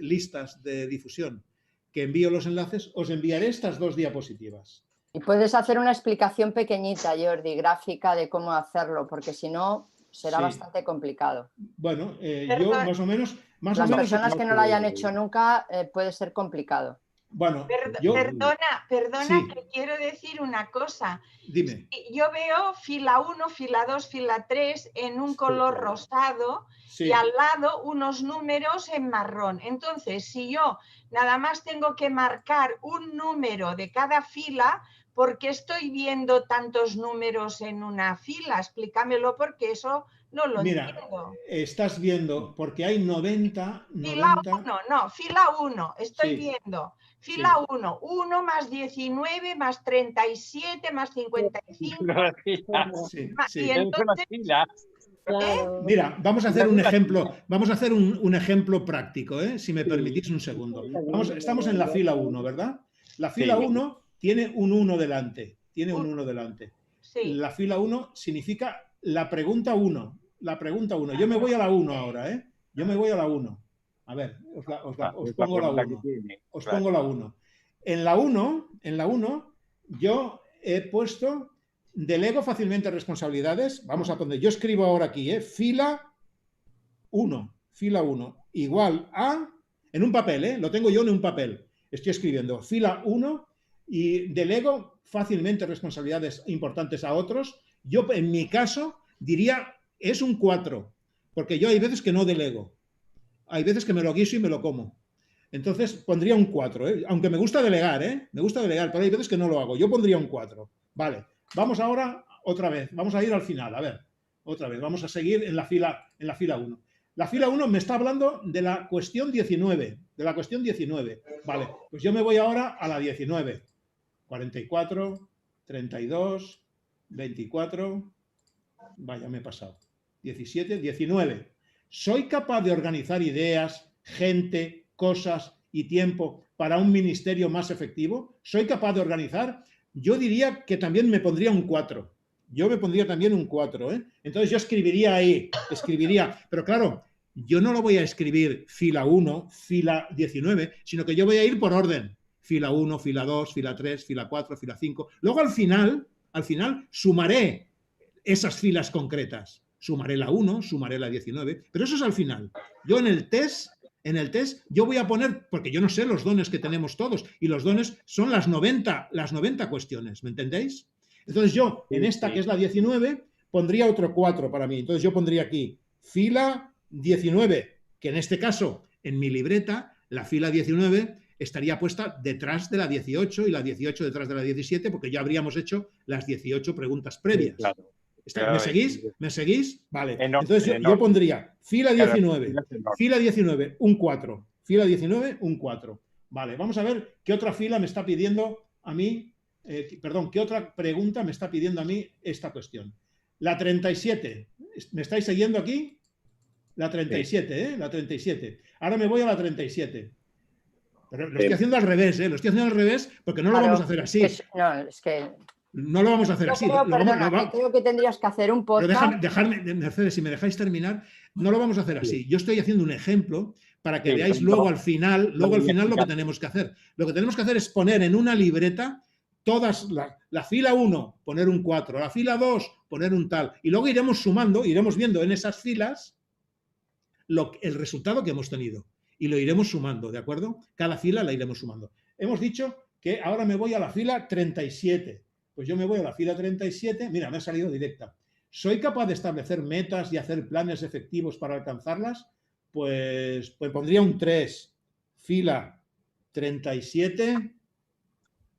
listas de difusión que envío los enlaces, os enviaré estas dos diapositivas. Y puedes hacer una explicación pequeñita, Jordi, gráfica de cómo hacerlo, porque si no será bastante complicado. Bueno, yo más o menos... Las personas que no lo hayan hecho nunca puede ser complicado. Bueno, perdona, sí. que quiero decir una cosa. Dime. Yo veo fila 1, fila 2, fila 3 en un color rosado y al lado unos números en marrón. Entonces, si yo nada más tengo que marcar un número de cada fila, ¿por qué estoy viendo tantos números en una fila? Explícamelo porque eso no lo entiendo. Estás viendo, porque hay 90... Fila 1, fila 1, estoy viendo. Fila 1, 1 más 19 más 37 más 55. Y entonces... Mira, vamos a hacer un ejemplo. Vamos a hacer un ejemplo práctico, si me permitís un segundo. Estamos en la fila 1, ¿verdad? La fila 1 tiene un 1 delante. La fila 1 significa la pregunta 1. Yo me voy a la 1 ahora, Yo me voy a la 1. A ver, os pongo la 1. Os pongo la 1. En la 1 yo he puesto, delego fácilmente responsabilidades. Vamos a poner, yo escribo ahora aquí, fila 1, igual a, en un papel, lo tengo yo en un papel. Estoy escribiendo fila 1 y delego fácilmente responsabilidades importantes a otros. Yo, en mi caso, diría, es un 4, porque yo hay veces que no delego. Hay veces que me lo guiso y me lo como. Entonces pondría un 4, aunque me gusta delegar, pero hay veces que no lo hago. Yo pondría un 4. Vale, vamos ahora otra vez, vamos a ir al final, a ver, otra vez, vamos a seguir en la fila 1. La fila 1 me está hablando de la cuestión 19, Vale, pues yo me voy ahora a la 19. 44, 32, 24, vaya, me he pasado. 17, 19. ¿Soy capaz de organizar ideas, gente, cosas y tiempo para un ministerio más efectivo? ¿Soy capaz de organizar? Yo diría que también me pondría un 4. Yo me pondría también un 4, Entonces yo escribiría ahí, pero claro, yo no lo voy a escribir fila 1, fila 19, sino que yo voy a ir por orden. Fila 1, fila 2, fila 3, fila 4, fila 5. Luego al final sumaré esas filas concretas. Sumaré la 1, sumaré la 19, pero eso es al final. Yo en el test, yo voy a poner, porque yo no sé los dones que tenemos todos, y los dones son las 90 cuestiones, ¿me entendéis? Entonces yo, en esta que es la 19, pondría otro 4 para mí. Entonces yo pondría aquí fila 19, que en este caso, en mi libreta, la fila 19 estaría puesta detrás de la 18 y la 18 detrás de la 17, porque ya habríamos hecho las 18 preguntas previas. Claro. ¿Me seguís? ¿Me seguís? Vale. Entonces yo pondría fila 19, fila 19, un 4. Fila 19, un 4. Vale, vamos a ver qué otra fila me está pidiendo a mí, qué otra pregunta me está pidiendo a mí esta cuestión. La 37. ¿Me estáis siguiendo aquí? La 37, ¿eh? La 37. Ahora me voy a la 37. Pero lo estoy haciendo al revés, ¿eh? Lo estoy haciendo al revés porque no lo vamos a hacer así. No lo vamos a hacer así. Creo que tendrías que hacer un podcast. Dejadme, Mercedes, si me dejáis terminar, no lo vamos a hacer así. Yo estoy haciendo un ejemplo para que veáis luego al final lo que tenemos que hacer. Lo que tenemos que hacer es poner en una libreta todas, la fila 1, poner un 4, la fila 2, poner un tal. Y luego iremos sumando, iremos viendo en esas filas el resultado que hemos tenido. Y lo iremos sumando, ¿de acuerdo? Cada fila la iremos sumando. Hemos dicho que ahora me voy a la fila 37. Pues yo me voy a la fila 37. Mira, me ha salido directa. ¿Soy capaz de establecer metas y hacer planes efectivos para alcanzarlas? Pues pondría un 3. Fila 37.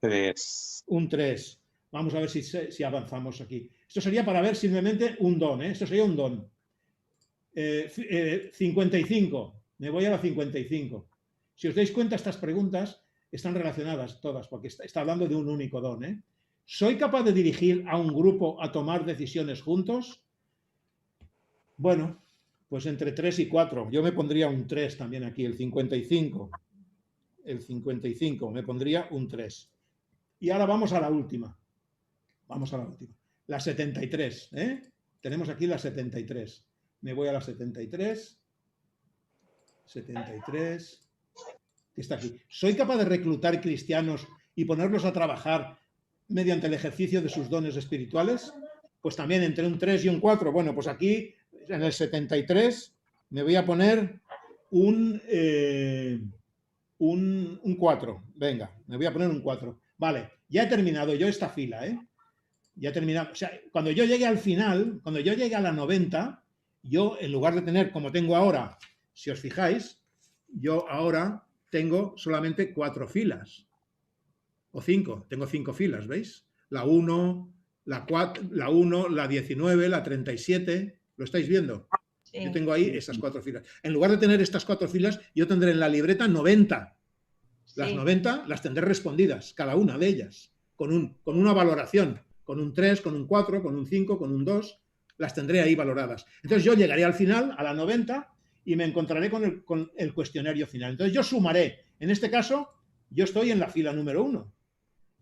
3. Un 3. Vamos a ver si avanzamos aquí. Esto sería para ver simplemente un don, ¿eh? Esto sería un don. 55. Me voy a la 55. Si os dais cuenta, estas preguntas están relacionadas todas, porque está hablando de un único don, ¿eh? ¿Soy capaz de dirigir a un grupo a tomar decisiones juntos? Bueno, pues entre 3 y 4. Yo me pondría un 3 también aquí, el 55. El 55, me pondría un 3. Y ahora vamos a la última. Vamos a la última. La 73, ¿eh? Tenemos aquí la 73. Me voy a la 73. 73. Que está aquí. ¿Soy capaz de reclutar cristianos y ponerlos a trabajar mediante el ejercicio de sus dones espirituales? Pues también entre un 3 y un 4. Bueno, pues aquí en el 73 me voy a poner un 4. Venga, me voy a poner un 4. Vale, ya he terminado yo esta fila, ¿eh? Ya he terminado. O sea, cuando yo llegue al final, cuando yo llegue a la 90, yo en lugar de tener como tengo ahora, si os fijáis, yo ahora tengo solamente 4 filas. O 5, tengo 5 filas, ¿veis? La 1, la 4, la 1, la 19, la 37, ¿lo estáis viendo? Sí. Yo tengo ahí esas 4 filas. En lugar de tener estas 4 filas, yo tendré en la libreta 90. Las 90 las tendré respondidas, cada una de ellas, con una valoración, con un 3, con un 4, con un 5, con un 2, las tendré ahí valoradas. Entonces yo llegaré al final, a la 90, y me encontraré con el cuestionario final. Entonces yo sumaré, en este caso, yo estoy en la fila número 1.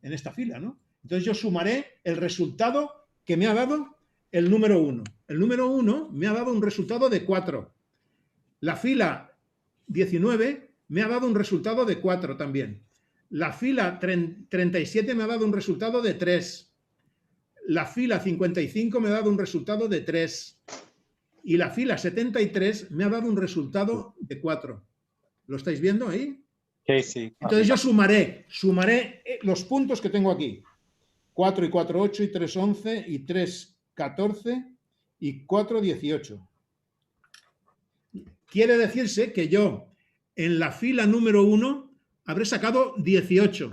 En esta fila, ¿no? Entonces yo sumaré el resultado que me ha dado el número 1. El número 1 me ha dado un resultado de 4. La fila 19 me ha dado un resultado de 4 también. La fila 37 me ha dado un resultado de 3. La fila 55 me ha dado un resultado de 3. Y la fila 73 me ha dado un resultado de 4. ¿Lo estáis viendo ahí? Sí. Entonces yo sumaré los puntos que tengo aquí. 4 y 4, 8 y 3, 11 y 3, 14 y 4, 18. Quiere decirse que yo en la fila número 1 habré sacado 18.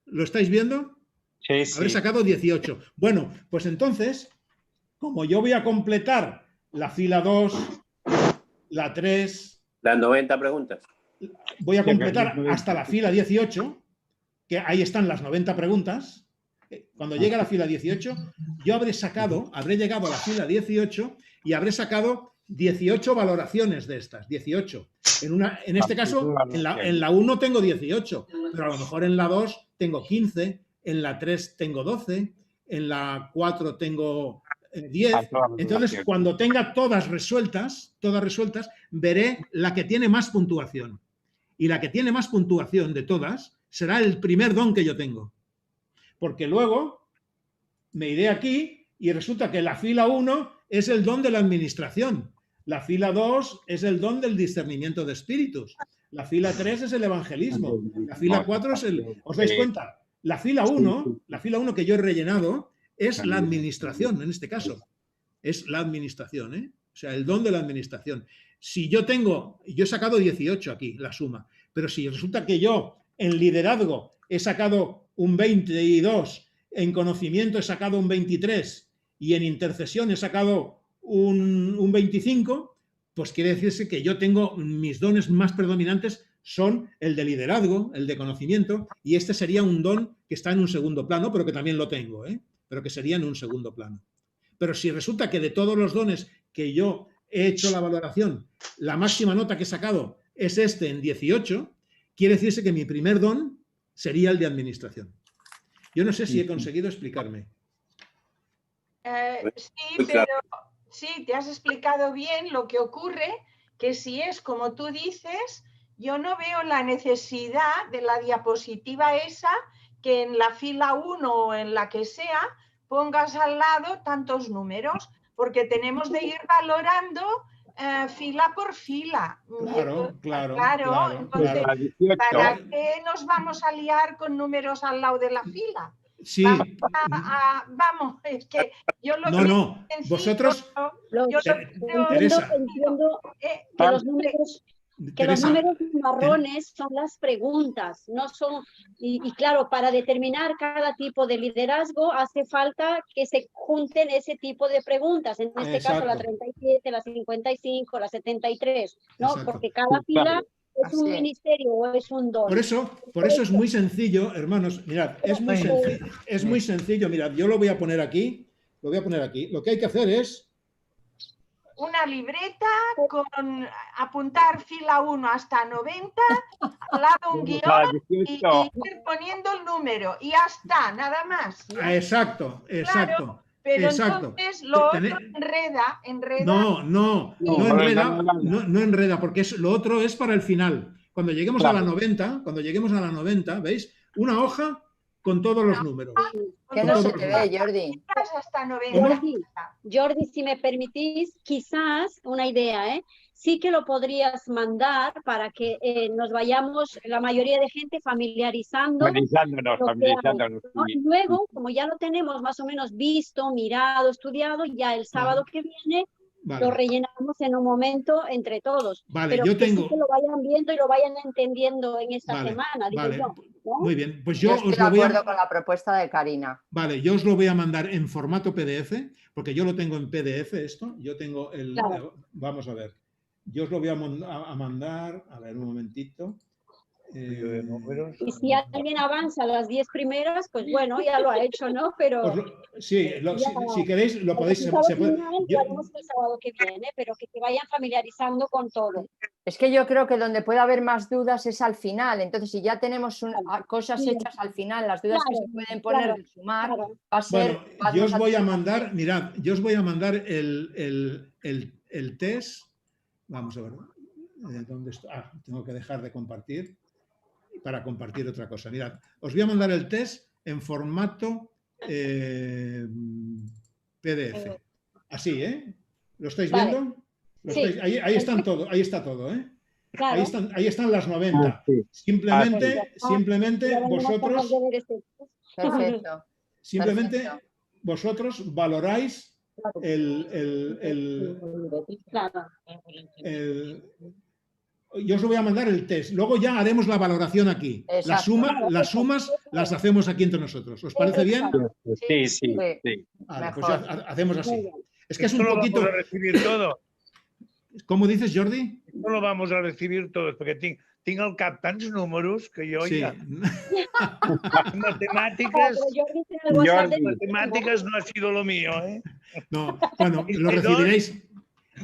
¿Lo estáis viendo? Sí. Habré sacado 18. Bueno, pues entonces, como yo voy a completar la fila 2, la 3... Las 90 preguntas. Voy a completar hasta la fila 18, que ahí están las 90 preguntas. Cuando llegue a la fila 18, yo habré llegado a la fila 18 y habré sacado 18 valoraciones de estas, 18. En este caso, en la 1 tengo 18, pero a lo mejor en la 2 tengo 15, en la 3 tengo 12, en la 4 tengo 10. Entonces, cuando tenga todas resueltas, veré la que tiene más puntuación. Y la que tiene más puntuación de todas será el primer don que yo tengo. Porque luego me iré aquí y resulta que la fila 1 es el don de la administración. La fila 2 es el don del discernimiento de espíritus. La fila 3 es el evangelismo. La fila 4 es el... ¿Os dais cuenta? La fila 1 que yo he rellenado es la administración, en este caso. Es la administración, ¿eh? O sea, el don de la administración. Si yo he sacado 18 aquí, la suma, pero si resulta que yo en liderazgo he sacado un 22, en conocimiento he sacado un 23 y en intercesión he sacado un 25, pues quiere decirse que yo tengo mis dones más predominantes son el de liderazgo, el de conocimiento, y este sería un don que está en un segundo plano, pero que también lo tengo, pero que sería en un segundo plano. Pero si resulta que de todos los dones que yo he hecho la valoración, la máxima nota que he sacado es este en 18, quiere decirse que mi primer don sería el de administración. Yo no sé si he conseguido explicarme. Sí, pero sí, te has explicado bien. Lo que ocurre que si es como tú dices, yo no veo la necesidad de la diapositiva esa que en la fila 1 o en la que sea pongas al lado tantos números, porque tenemos de ir valorando fila por fila. Claro. Entonces, ¿para qué nos vamos a liar con números al lado de la fila? Sí. Vamos, es que yo lo No, vosotros... Entiendo que los números marrones son las preguntas, no son, y claro, para determinar cada tipo de liderazgo hace falta que se junten ese tipo de preguntas, en este caso la 37, la 55, la 73, ¿no? Exacto. Porque cada fila es un ministerio o es un don. Por eso es muy sencillo, hermanos, mirad, es muy sencillo, mirad, yo lo voy a poner aquí, lo que hay que hacer es una libreta con apuntar fila 1 hasta 90, al lado un guión y ir poniendo el número y ya está, nada más. Exacto. Claro, pero entonces lo otro enreda. No enreda, porque lo otro es para el final. Cuando lleguemos a la 90, ¿veis? Una hoja con todos los números. Que no se te ve, Jordi. Hasta 90. Jordi, si me permitís, quizás una idea, sí que lo podrías mandar para que nos vayamos, la mayoría de gente, familiarizándonos. ¿No? Y luego, como ya lo tenemos más o menos visto, mirado, estudiado, ya el sábado que viene lo rellenamos en un momento entre todos. Pero yo sí que lo vayan viendo y lo vayan entendiendo en esta semana, digo yo. ¿No? Muy bien, pues yo estoy de acuerdo con la propuesta de Karina. Vale, yo os lo voy a mandar en formato PDF, porque yo lo tengo en PDF esto, yo tengo el... Claro. Vamos a ver, yo os lo voy a mandar, a ver un momentito. Y si alguien avanza las 10 primeras, pues bueno, ya lo ha hecho, ¿no? Pero si queréis, lo podéis... Lo haremos el sábado que viene, pero que se vayan familiarizando con todo. Es que yo creo que donde puede haber más dudas es al final. Entonces, si ya tenemos cosas hechas al final, las dudas que se pueden poner de sumar, va a ser... Bueno, yo os voy a mandar, mirad, yo os voy a mandar el test. Vamos a ver. ¿Dónde está? Tengo que dejar de compartir para compartir otra cosa. Mirad, os voy a mandar el test en formato PDF. Así, ¿Lo estáis viendo? Ahí está todo, Claro. Ahí están las 90. Simplemente vosotros... Perfecto. Simplemente vosotros valoráis yo os voy a mandar el test. Luego ya haremos la valoración aquí. Las sumas las hacemos aquí entre nosotros. ¿Os parece bien? Sí. Vale, pues ya hacemos así. Es que es un poquito... Vamos a recibir todo. ¿Cómo dices, Jordi? No lo vamos a recibir todo, porque tinc al cap tants números que jo ja... Matemáticas no ha sido lo mío, No, bueno, lo recibiréis...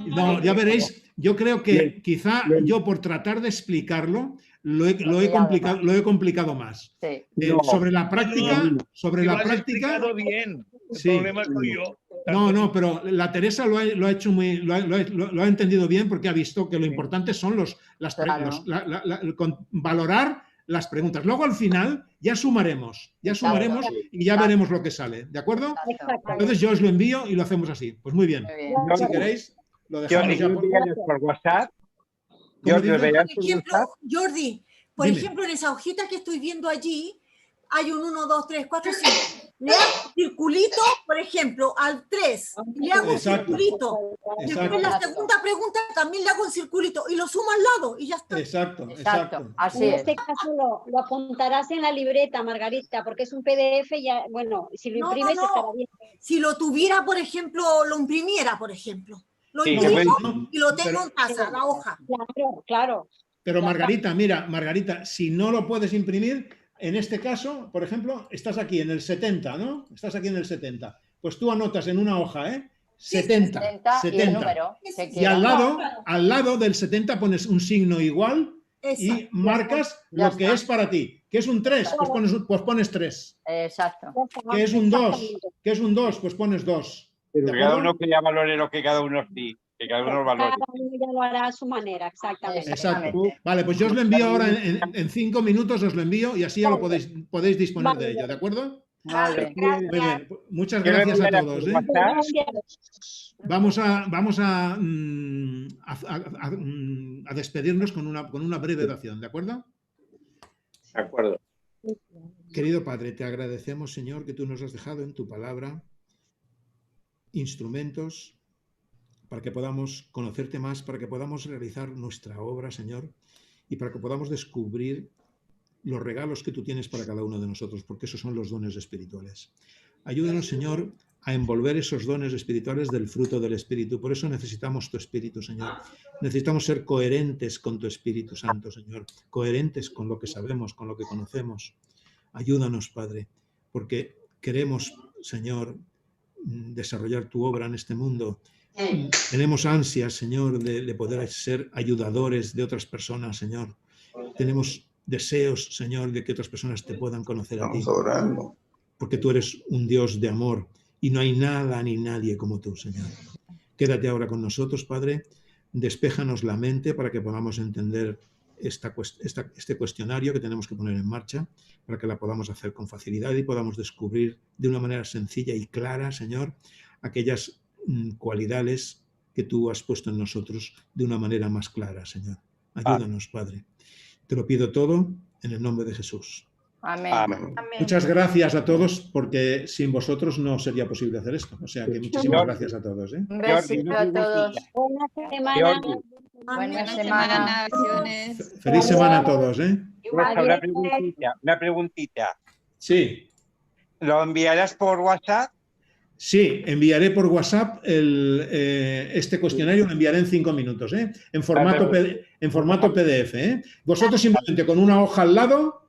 No, ya veréis, yo creo que quizá yo por tratar de explicarlo lo he complicado más. Sí. Sobre la práctica... bien. El problema soy yo. No, pero la Teresa lo ha hecho lo ha entendido bien, porque ha visto que lo importante son valorar las preguntas. Luego al final ya sumaremos y ya veremos lo que sale, ¿de acuerdo? Entonces yo os lo envío y lo hacemos así. Pues muy bien. Si queréis, lo dejamos ya por WhatsApp. Jordi, por ejemplo, en esa hojita que estoy viendo allí, hay un 1, 2, 3, 4, 5. Le hago circulito, por ejemplo, al 3. Le hago un circulito. Después la segunda pregunta también le hago un circulito y lo sumo al lado y ya está. Exacto. Así en es. este caso lo apuntarás en la libreta, Margarita, porque es un PDF, ya, bueno, si lo imprimes estará bien. Si lo tuviera, por ejemplo, lo imprimiera, por ejemplo. Lo Sí, imprimo no, y lo tengo pero- en casa, la hoja. Claro. Pero Margarita, mira, Margarita, si no lo puedes imprimir, en este caso, por ejemplo, estás aquí en el 70, ¿no? Estás aquí en el 70. Pues tú anotas en una hoja, 70. Y el número que Y quieras. al lado del 70 pones un signo igual y marcas Ya lo que está. es para ti. ¿Qué es un 3? Pues pones 3. Exacto. ¿Qué es un 2? ¿Qué es un 2? Pues pones 2. Pero ¿De que cada acuerdo? uno que ya valore lo que cada uno sí, que cada uno valore. Cada uno ya lo hará a su manera, exactamente. Exacto. Vale, pues yo os lo envío ahora en 5 minutos, os lo envío y así ya lo podéis disponer de ello, ¿de acuerdo? Vale. Muy bien. Muchas Quiero gracias a enviar todos. por WhatsApp. Vamos a despedirnos con una breve oración, ¿de acuerdo? De acuerdo. Querido Padre, te agradecemos, Señor, que tú nos has dejado en tu palabra instrumentos para que podamos conocerte más, para que podamos realizar nuestra obra, Señor, y para que podamos descubrir los regalos que tú tienes para cada uno de nosotros, porque esos son los dones espirituales. Ayúdanos, Señor, a envolver esos dones espirituales del fruto del Espíritu. Por eso necesitamos tu Espíritu, Señor. Necesitamos ser coherentes con tu Espíritu Santo, Señor, coherentes con lo que sabemos, con lo que conocemos. Ayúdanos, Padre, porque queremos, Señor, desarrollar tu obra en este mundo. Tenemos ansias, Señor, de poder ser ayudadores de otras personas, Señor. Tenemos deseos, Señor, de que otras personas te puedan conocer a ti. Estamos orando. Porque tú eres un Dios de amor y no hay nada ni nadie como tú, Señor. Quédate ahora con nosotros, Padre. Despéjanos la mente para que podamos entender este cuestionario que tenemos que poner en marcha, para que la podamos hacer con facilidad y podamos descubrir de una manera sencilla y clara, Señor, aquellas cualidades que tú has puesto en nosotros de una manera más clara, Señor. Ayúdanos, Padre. Te lo pido todo en el nombre de Jesús. Amén. Muchas gracias a todos, porque sin vosotros no sería posible hacer esto. O sea que muchísimas gracias a todos. Un besito a todos. Buena semana. Buena semana. Feliz semana a todos. Una preguntita. Sí. ¿Lo enviarás por WhatsApp? Sí, enviaré por WhatsApp este cuestionario, lo enviaré en 5 minutos, en formato PDF. Vosotros simplemente con una hoja al lado,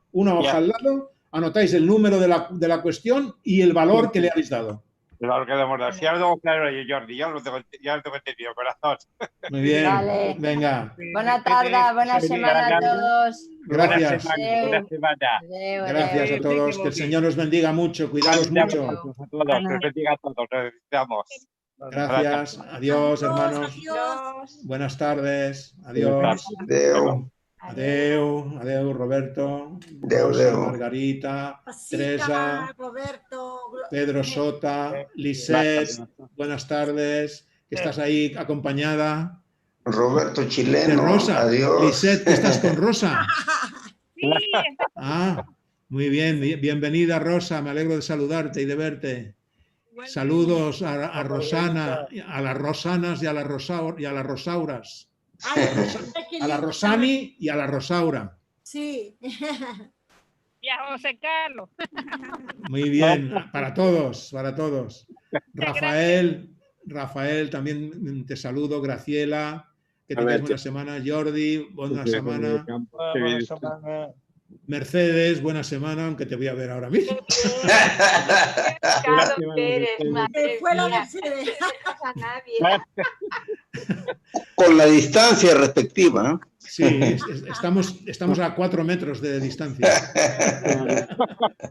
anotáis el número de la cuestión y el valor que le habéis dado. El valor que le hemos dado. Si ahora lo claro yo, Jordi, ya lo tengo entendido, corazón. Muy bien, Vale. venga. Buena tarde, buena semana a todos. Gracias. Buena semana. Gracias a todos, que el Señor os bendiga mucho, cuidaos mucho. A todos, nos bendiga a todos, nos necesitamos. Gracias, adiós hermanos. Buenas tardes, adiós. Adeu, Roberto, Rosa, Margarita, Teresa, Roberto, Pedro Sota, Lisette, buenas tardes, que estás ahí acompañada. Roberto Chileno, De Rosa. adiós. Lisette, que estás con Rosa. Ah, muy bien, bienvenida Rosa, me alegro de saludarte y de verte. Saludos a Rosana, a las Rosanas y a las Rosauras. A la Rosani y a la Rosaura. Sí. Y a José Carlos. Muy bien, para todos, para todos. Rafael, también te saludo. Graciela, que tengas buena semana. Jordi, buena semana. Mercedes, buena semana, aunque te voy a ver ahora mismo. Con la distancia respectiva, ¿no? Sí, estamos a 4 metros de distancia.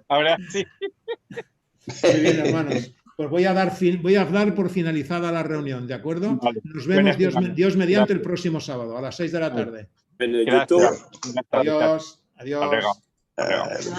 Ahora sí. Muy bien, hermanos. Pues voy a dar por finalizada la reunión, ¿de acuerdo? Nos vemos, Dios mediante, el próximo sábado a las 6 de la tarde. En el YouTube. Adiós. Adiós. Adiós.